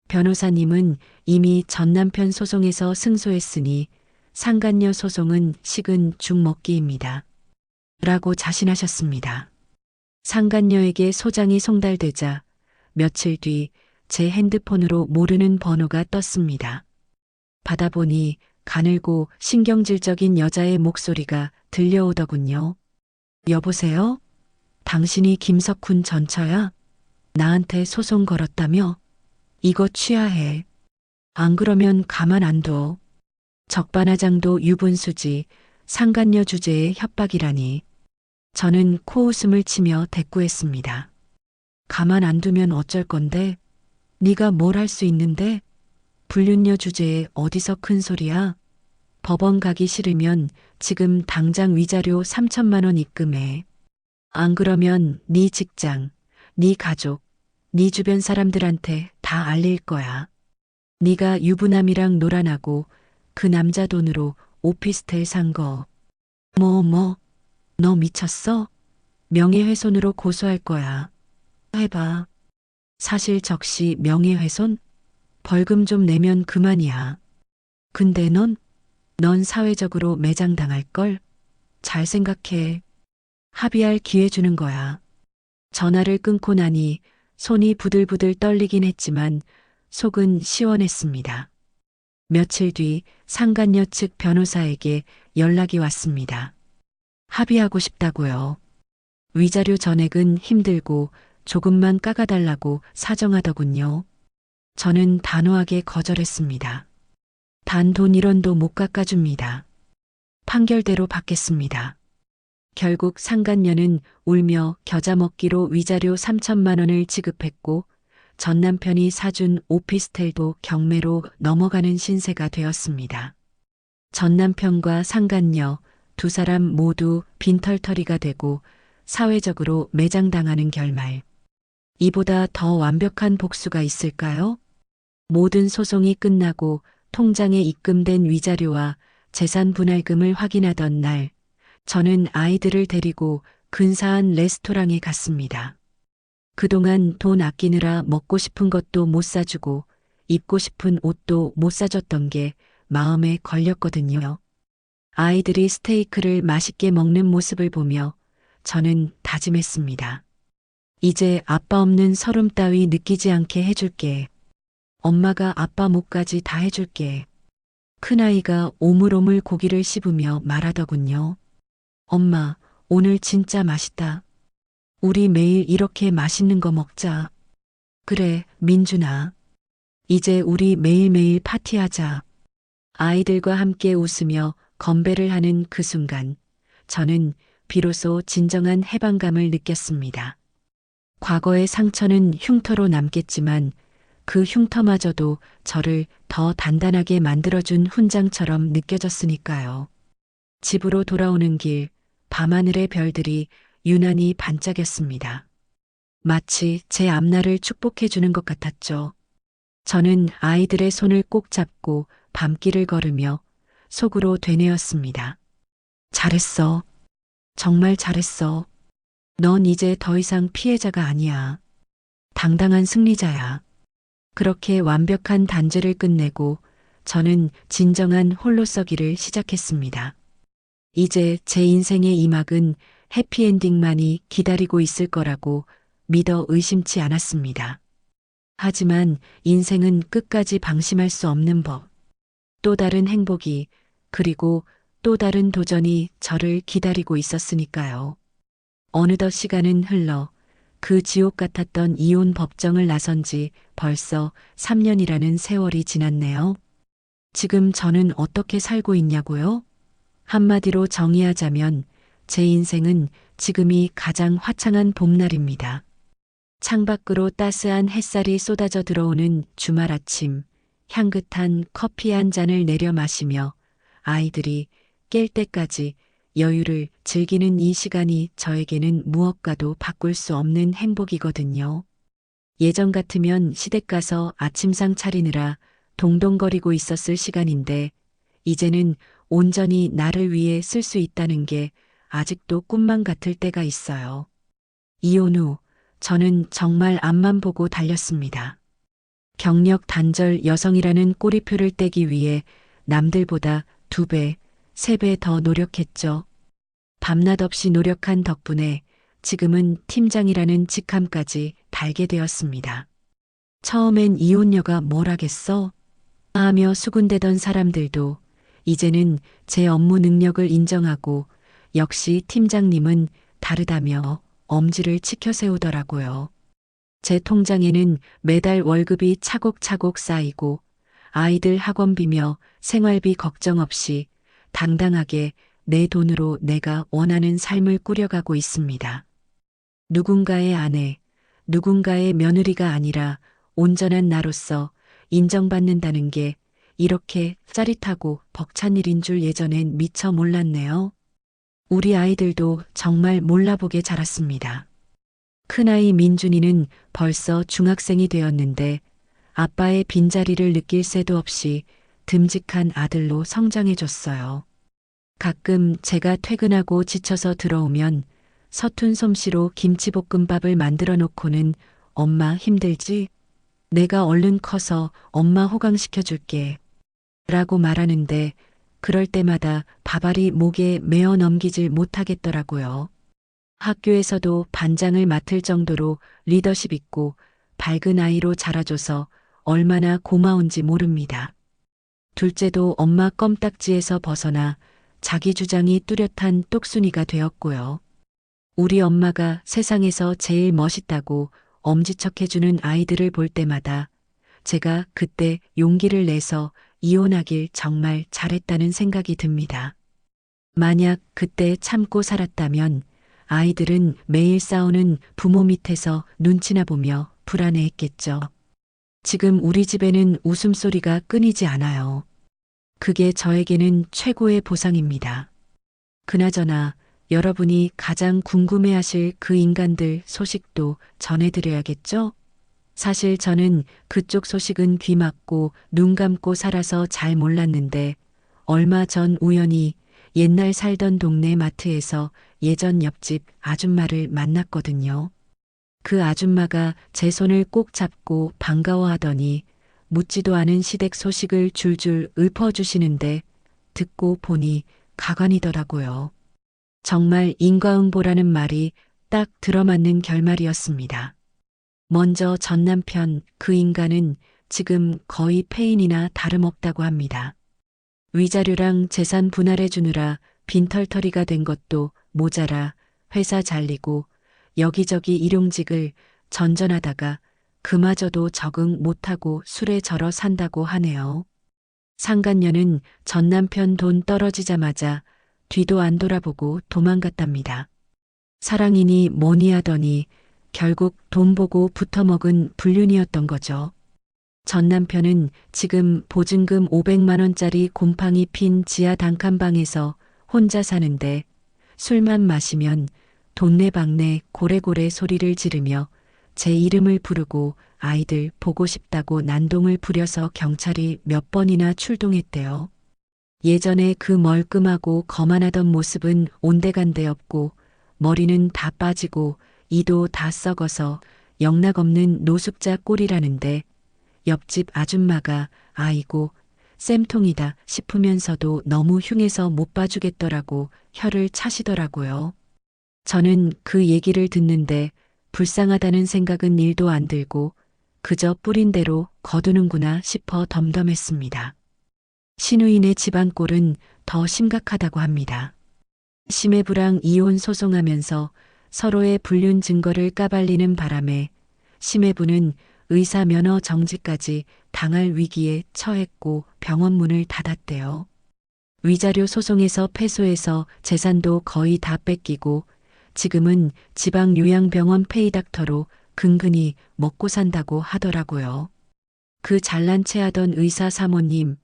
변호사님은 이미 전 남편 소송에서 승소했으니 상간녀 소송은 식은 죽 먹기입니다. 라고 자신하셨습니다. 상간녀에게 소장이 송달되자 며칠 뒤 제 핸드폰으로 모르는 번호가 떴습니다. 받아보니 가늘고 신경질적인 여자의 목소리가 들려오더군요. 여보세요? 당신이 김석훈 전처야? 나한테 소송 걸었다며? 이거 취하해. 안 그러면 가만 안 둬. 적반하장도 유분수지 상간녀 주제의 협박이라니. 저는 코웃음을 치며 대꾸했습니다. 가만 안 두면 어쩔 건데? 네가 뭘 할 수 있는데? 불륜녀 주제에 어디서 큰 소리야? 법원 가기 싫으면 지금 당장 위자료 3천만 원 입금해. 안 그러면 네 직장, 네 가족, 네 주변 사람들한테 다 알릴 거야. 네가 유부남이랑 놀아나고 그 남자 돈으로 오피스텔 산 거. 너 미쳤어? 명예훼손으로 고소할 거야. 해봐. 사실 적시 명예훼손? 벌금 좀 내면 그만이야. 근데 넌 사회적으로 매장당할걸? 잘 생각해. 합의할 기회 주는 거야. 전화를 끊고 나니 손이 부들부들 떨리긴 했지만 속은 시원했습니다. 며칠 뒤 상간녀 측 변호사에게 연락이 왔습니다. 합의하고 싶다고요. 위자료 전액은 힘들고 조금만 깎아달라고 사정하더군요. 저는 단호하게 거절했습니다. 단 돈 1원도 못 깎아줍니다. 판결대로 받겠습니다. 결국 상간녀는 울며 겨자 먹기로 위자료 3천만 원을 지급했고 전 남편이 사준 오피스텔도 경매로 넘어가는 신세가 되었습니다. 전 남편과 상간녀 두 사람 모두 빈털터리가 되고 사회적으로 매장당하는 결말. 이보다 더 완벽한 복수가 있을까요? 모든 소송이 끝나고 통장에 입금된 위자료와 재산 분할금을 확인하던 날, 저는 아이들을 데리고 근사한 레스토랑에 갔습니다. 그동안 돈 아끼느라 먹고 싶은 것도 못 사주고 입고 싶은 옷도 못 사줬던 게 마음에 걸렸거든요. 아이들이 스테이크를 맛있게 먹는 모습을 보며 저는 다짐했습니다. 이제 아빠 없는 서름 따위 느끼지 않게 해줄게. 엄마가 아빠 목까지 다 해줄게. 큰아이가 오물오물 고기를 씹으며 말하더군요. 엄마, 오늘 진짜 맛있다. 우리 매일 이렇게 맛있는 거 먹자. 그래, 민준아. 이제 우리 매일매일 파티하자. 아이들과 함께 웃으며 건배를 하는 그 순간, 저는 비로소 진정한 해방감을 느꼈습니다. 과거의 상처는 흉터로 남겠지만 그 흉터마저도 저를 더 단단하게 만들어준 훈장처럼 느껴졌으니까요. 집으로 돌아오는 길, 밤하늘의 별들이 유난히 반짝였습니다. 마치 제 앞날을 축복해주는 것 같았죠. 저는 아이들의 손을 꼭 잡고 밤길을 걸으며 속으로 되뇌었습니다. 잘했어. 정말 잘했어. 넌 이제 더 이상 피해자가 아니야. 당당한 승리자야. 그렇게 완벽한 단죄를 끝내고 저는 진정한 홀로서기를 시작했습니다. 이제 제 인생의 이막은 해피엔딩만이 기다리고 있을 거라고 믿어 의심치 않았습니다. 하지만 인생은 끝까지 방심할 수 없는 법. 또 다른 행복이 그리고 또 다른 도전이 저를 기다리고 있었으니까요. 어느덧 시간은 흘러 그 지옥 같았던 이혼 법정을 나선 지 벌써 3년이라는 세월이 지났네요. 지금 저는 어떻게 살고 있냐고요? 한마디로 정의하자면 제 인생은 지금이 가장 화창한 봄날입니다. 창밖으로 따스한 햇살이 쏟아져 들어오는 주말 아침, 향긋한 커피 한 잔을 내려 마시며 아이들이 깰 때까지 여유를 즐기는 이 시간이 저에게는 무엇과도 바꿀 수 없는 행복이거든요. 예전 같으면 시댁 가서 아침상 차리느라 동동거리고 있었을 시간인데 이제는 온전히 나를 위해 쓸 수 있다는 게 아직도 꿈만 같을 때가 있어요. 이혼 후 저는 정말 앞만 보고 달렸습니다. 경력 단절 여성이라는 꼬리표를 떼기 위해 남들보다 2배, 3배 더 노력했죠. 밤낮 없이 노력한 덕분에 지금은 팀장이라는 직함까지 달게 되었습니다. 처음엔 이혼녀가 뭘 하겠어? 하며 수군대던 사람들도 이제는 제 업무 능력을 인정하고 역시 팀장님은 다르다며 엄지를 치켜 세우더라고요. 제 통장에는 매달 월급이 차곡차곡 쌓이고 아이들 학원비며 생활비 걱정 없이 당당하게 내 돈으로 내가 원하는 삶을 꾸려가고 있습니다. 누군가의 아내, 누군가의 며느리가 아니라 온전한 나로서 인정받는다는 게 이렇게 짜릿하고 벅찬 일인 줄 예전엔 미처 몰랐네요. 우리 아이들도 정말 몰라보게 자랐습니다. 큰아이 민준이는 벌써 중학생이 되었는데 아빠의 빈자리를 느낄 새도 없이 듬직한 아들로 성장해줬어요. 가끔 제가 퇴근하고 지쳐서 들어오면 서툰 솜씨로 김치볶음밥을 만들어 놓고는 엄마 힘들지? 내가 얼른 커서 엄마 호강시켜 줄게. 라고 말하는데 그럴 때마다 밥알이 목에 메어 넘기질 못하겠더라고요. 학교에서도 반장을 맡을 정도로 리더십 있고 밝은 아이로 자라줘서 얼마나 고마운지 모릅니다. 둘째도 엄마 껌딱지에서 벗어나 자기 주장이 뚜렷한 똑순이가 되었고요. 우리 엄마가 세상에서 제일 멋있다고 엄지척해주는 아이들을 볼 때마다 제가 그때 용기를 내서 이혼하길 정말 잘했다는 생각이 듭니다. 만약 그때 참고 살았다면 아이들은 매일 싸우는 부모 밑에서 눈치나 보며 불안해했겠죠. 지금 우리 집에는 웃음소리가 끊이지 않아요. 그게 저에게는 최고의 보상입니다. 그나저나 여러분이 가장 궁금해하실 그 인간들 소식도 전해드려야겠죠? 사실 저는 그쪽 소식은 귀 막고 눈 감고 살아서 잘 몰랐는데 얼마 전 우연히 옛날 살던 동네 마트에서 예전 옆집 아줌마를 만났거든요. 그 아줌마가 제 손을 꼭 잡고 반가워하더니 묻지도 않은 시댁 소식을 줄줄 읊어주시는데 듣고 보니 가관이더라고요. 정말 인과응보라는 말이 딱 들어맞는 결말이었습니다. 먼저 전 남편 그 인간은 지금 거의 폐인이나 다름없다고 합니다. 위자료랑 재산 분할해 주느라 빈털터리가 된 것도 모자라 회사 잘리고 여기저기 일용직을 전전하다가 그마저도 적응 못하고 술에 절어 산다고 하네요. 상간녀는 전 남편 돈 떨어지자마자 뒤도 안 돌아보고 도망갔답니다. 사랑이니 뭐니 하더니 결국 돈 보고 붙어먹은 불륜이었던 거죠. 전 남편은 지금 보증금 500만 원짜리 곰팡이 핀 지하 단칸방에서 혼자 사는데 술만 마시면 돈내방내 고래고래 소리를 지르며 제 이름을 부르고 아이들 보고 싶다고 난동을 부려서 경찰이 몇 번이나 출동했대요. 예전에 그 멀끔하고 거만하던 모습은 온데간데 없고 머리는 다 빠지고 이도 다 썩어서 영락없는 노숙자 꼴이라는데 옆집 아줌마가 아이고 쌤통이다 싶으면서도 너무 흉해서 못 봐주겠더라고 혀를 차시더라고요. 저는 그 얘기를 듣는데 불쌍하다는 생각은 1도 안 들고 그저 뿌린 대로 거두는구나 싶어 덤덤했습니다. 신우인의 집안꼴은 더 심각하다고 합니다. 시매부랑 이혼 소송하면서 서로의 불륜 증거를 까발리는 바람에 시매부는 의사 면허 정지까지 당할 위기에 처했고 병원 문을 닫았대요. 위자료 소송에서 패소해서 재산도 거의 다 뺏기고 지금은 지방 요양병원 페이닥터로 근근히 먹고 산다고 하더라고요. 그 잘난 체 하던 의사 사모님,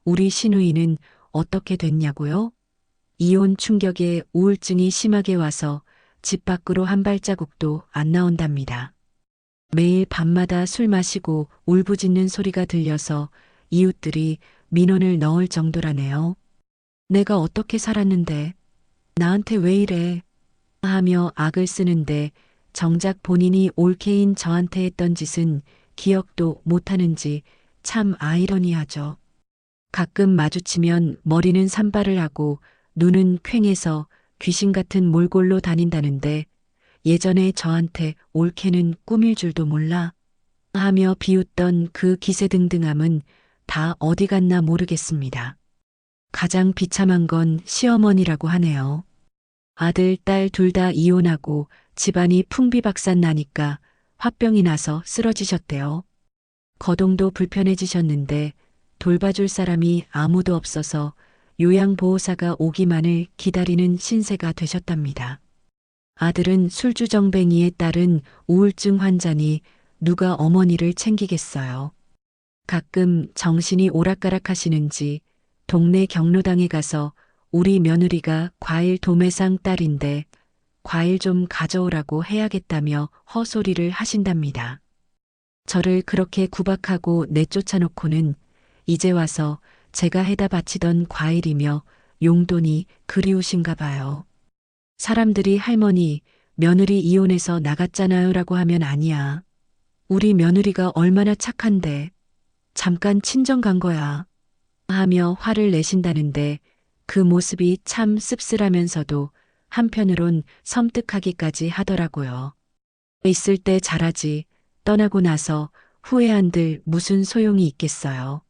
우리 신우이는 어떻게 됐냐고요? 이혼 충격에 우울증이 심하게 와서 집 밖으로 한 발자국도 안 나온답니다. 매일 밤마다 술 마시고 울부짖는 소리가 들려서 이웃들이 민원을 넣을 정도라네요. 내가 어떻게 살았는데 나한테 왜 이래 하며 악을 쓰는데 정작 본인이 올케인 저한테 했던 짓은 기억도 못하는지 참 아이러니하죠. 가끔 마주치면 머리는 산발을 하고 눈은 퀭해서 귀신 같은 몰골로 다닌다는데 예전에 저한테 올케는 꿈일 줄도 몰라 하며 비웃던 그 기세등등함은 다 어디 갔나 모르겠습니다. 가장 비참한 건 시어머니라고 하네요. 아들, 딸 둘 다 이혼하고 집안이 풍비박산 나니까 화병이 나서 쓰러지셨대요. 거동도 불편해지셨는데 돌봐줄 사람이 아무도 없어서 요양보호사가 오기만을 기다리는 신세가 되셨답니다. 아들은 술주정뱅이의 딸은 우울증 환자니 누가 어머니를 챙기겠어요. 가끔 정신이 오락가락하시는지 동네 경로당에 가서 우리 며느리가 과일 도매상 딸인데 과일 좀 가져오라고 해야겠다며 헛소리를 하신답니다. 저를 그렇게 구박하고 내쫓아놓고는 이제 와서 제가 해다 바치던 과일이며 용돈이 그리우신가 봐요. 사람들이 할머니, 며느리 이혼해서 나갔잖아요 라고 하면 아니야. 우리 며느리가 얼마나 착한데 잠깐 친정 간 거야 하며 화를 내신다는데 그 모습이 참 씁쓸하면서도 한편으론 섬뜩하기까지 하더라고요. 있을 때 잘하지 떠나고 나서 후회한들 무슨 소용이 있겠어요.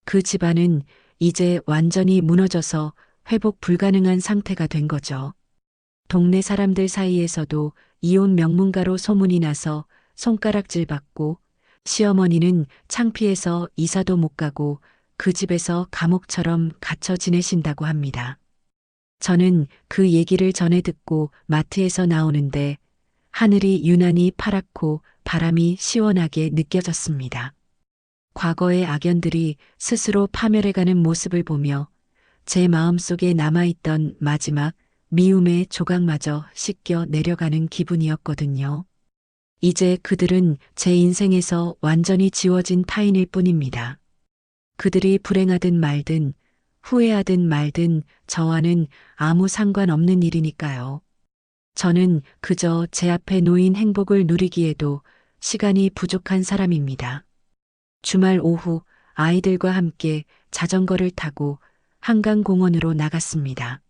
그 집안은 이제 완전히 무너져서 회복 불가능한 상태가 된 거죠. 동네 사람들 사이에서도 이혼 명문가로 소문이 나서 손가락질 받고 시어머니는 창피해서 이사도 못 가고 그 집에서 감옥처럼 갇혀 지내신다고 합니다. 저는 그 얘기를 전해 듣고 마트에서 나오는데 하늘이 유난히 파랗고 바람이 시원하게 느껴졌습니다. 과거의 악연들이 스스로 파멸해가는 모습을 보며 제 마음속에 남아있던 마지막 미움의 조각마저 씻겨 내려가는 기분이었거든요. 이제 그들은 제 인생에서 완전히 지워진 타인일 뿐입니다. 그들이 불행하든 말든 후회하든 말든 저와는 아무 상관없는 일이니까요. 저는 그저 제 앞에 놓인 행복을 누리기에도 시간이 부족한 사람입니다. 주말 오후 아이들과 함께 자전거를 타고 한강공원으로 나갔습니다.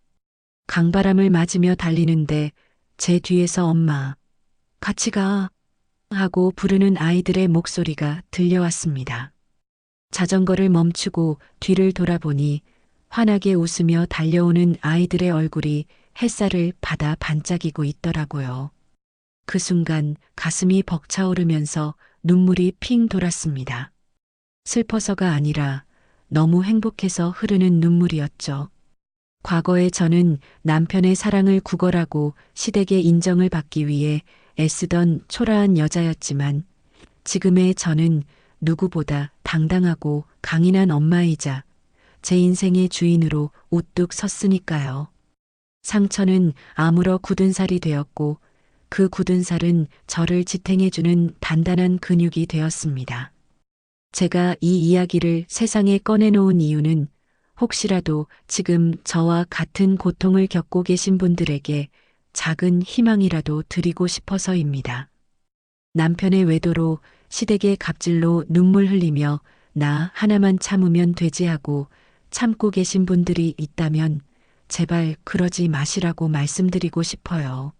강바람을 맞으며 달리는데 제 뒤에서 엄마, 같이 가 하고 부르는 아이들의 목소리가 들려왔습니다. 자전거를 멈추고 뒤를 돌아보니 환하게 웃으며 달려오는 아이들의 얼굴이 햇살을 받아 반짝이고 있더라고요. 그 순간 가슴이 벅차오르면서 눈물이 핑 돌았습니다. 슬퍼서가 아니라 너무 행복해서 흐르는 눈물이었죠. 과거에 저는 남편의 사랑을 구걸하고 시댁의 인정을 받기 위해 애쓰던 초라한 여자였지만 지금의 저는 누구보다 당당하고 강인한 엄마이자 제 인생의 주인으로 우뚝 섰으니까요. 상처는 아물어 굳은 살이 되었고 그 굳은 살은 저를 지탱해주는 단단한 근육이 되었습니다. 제가 이 이야기를 세상에 꺼내놓은 이유는 혹시라도 지금 저와 같은 고통을 겪고 계신 분들에게 작은 희망이라도 드리고 싶어서입니다. 남편의 외도로 시댁의 갑질로 눈물 흘리며 나 하나만 참으면 되지 하고 참고 계신 분들이 있다면 제발 그러지 마시라고 말씀드리고 싶어요.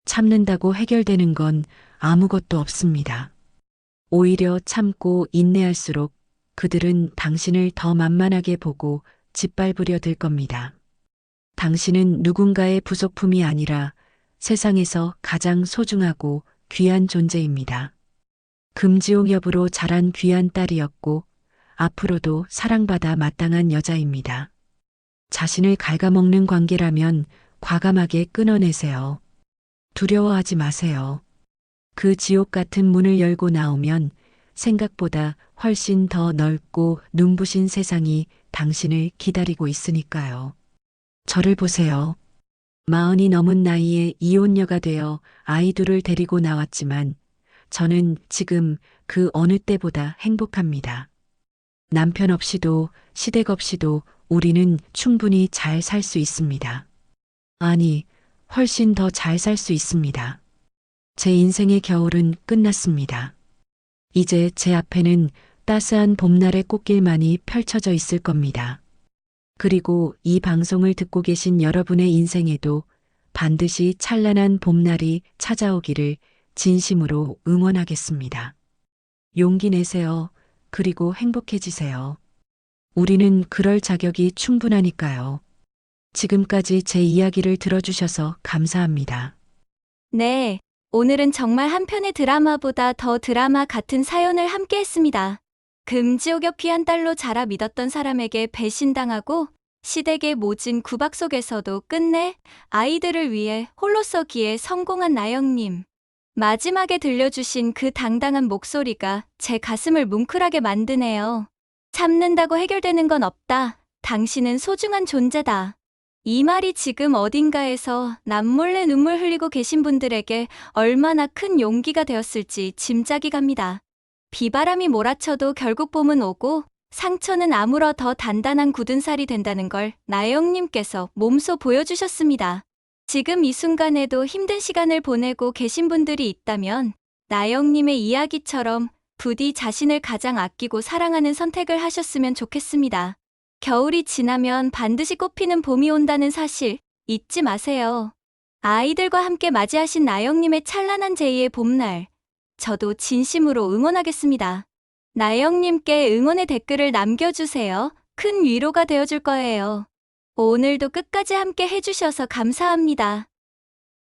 참는다고 해결되는 건 아무것도 없습니다. 오히려 참고 인내할수록 그들은 당신을 더 만만하게 보고 짓밟으려 들 겁니다. 당신은 누군가의 부속품이 아니라 세상에서 가장 소중하고 귀한 존재입니다. 금지옥 여부로 자란 귀한 딸이었고 앞으로도 사랑받아 마땅한 여자입니다. 자신을 갉아먹는 관계라면 과감하게 끊어내세요. 두려워하지 마세요. 그 지옥 같은 문을 열고 나오면 생각보다 훨씬 더 넓고 눈부신 세상이 당신을 기다리고 있으니까요. 저를 보세요. 40이 넘은 나이에 이혼녀가 되어 아이 둘을 데리고 나왔지만 저는 지금 그 어느 때보다 행복합니다. 남편 없이도 시댁 없이도 우리는 충분히 잘 살 수 있습니다. 아니, 훨씬 더 잘 살 수 있습니다. 제 인생의 겨울은 끝났습니다. 이제 제 앞에는 따스한 봄날의 꽃길만이 펼쳐져 있을 겁니다. 그리고 이 방송을 듣고 계신 여러분의 인생에도 반드시 찬란한 봄날이 찾아오기를 진심으로 응원하겠습니다. 용기 내세요. 그리고 행복해지세요. 우리는 그럴 자격이 충분하니까요. 지금까지 제 이야기를 들어주셔서 감사합니다. 네, 오늘은 정말 한 편의 드라마보다 더 드라마 같은 사연을 함께 했습니다. 금지옥역 귀한 딸로 자라 믿었던 사람에게 배신당하고 시댁의 모진 구박 속에서도 끝내 아이들을 위해 홀로 서기에 성공한 나영님. 마지막에 들려주신 그 당당한 목소리가 제 가슴을 뭉클하게 만드네요. 참는다고 해결되는 건 없다. 당신은 소중한 존재다. 이 말이 지금 어딘가에서 남몰래 눈물 흘리고 계신 분들에게 얼마나 큰 용기가 되었을지 짐작이 갑니다. 비바람이 몰아쳐도 결국 봄은 오고 상처는 아물어 더 단단한 굳은 살이 된다는 걸 나영님께서 몸소 보여주셨습니다. 지금 이 순간에도 힘든 시간을 보내고 계신 분들이 있다면 나영님의 이야기처럼 부디 자신을 가장 아끼고 사랑하는 선택을 하셨으면 좋겠습니다. 겨울이 지나면 반드시 꽃피는 봄이 온다는 사실 잊지 마세요. 아이들과 함께 맞이하신 나영님의 찬란한 제2의 봄날, 저도 진심으로 응원하겠습니다. 나영님께 응원의 댓글을 남겨주세요. 큰 위로가 되어줄 거예요. 오늘도 끝까지 함께 해주셔서 감사합니다.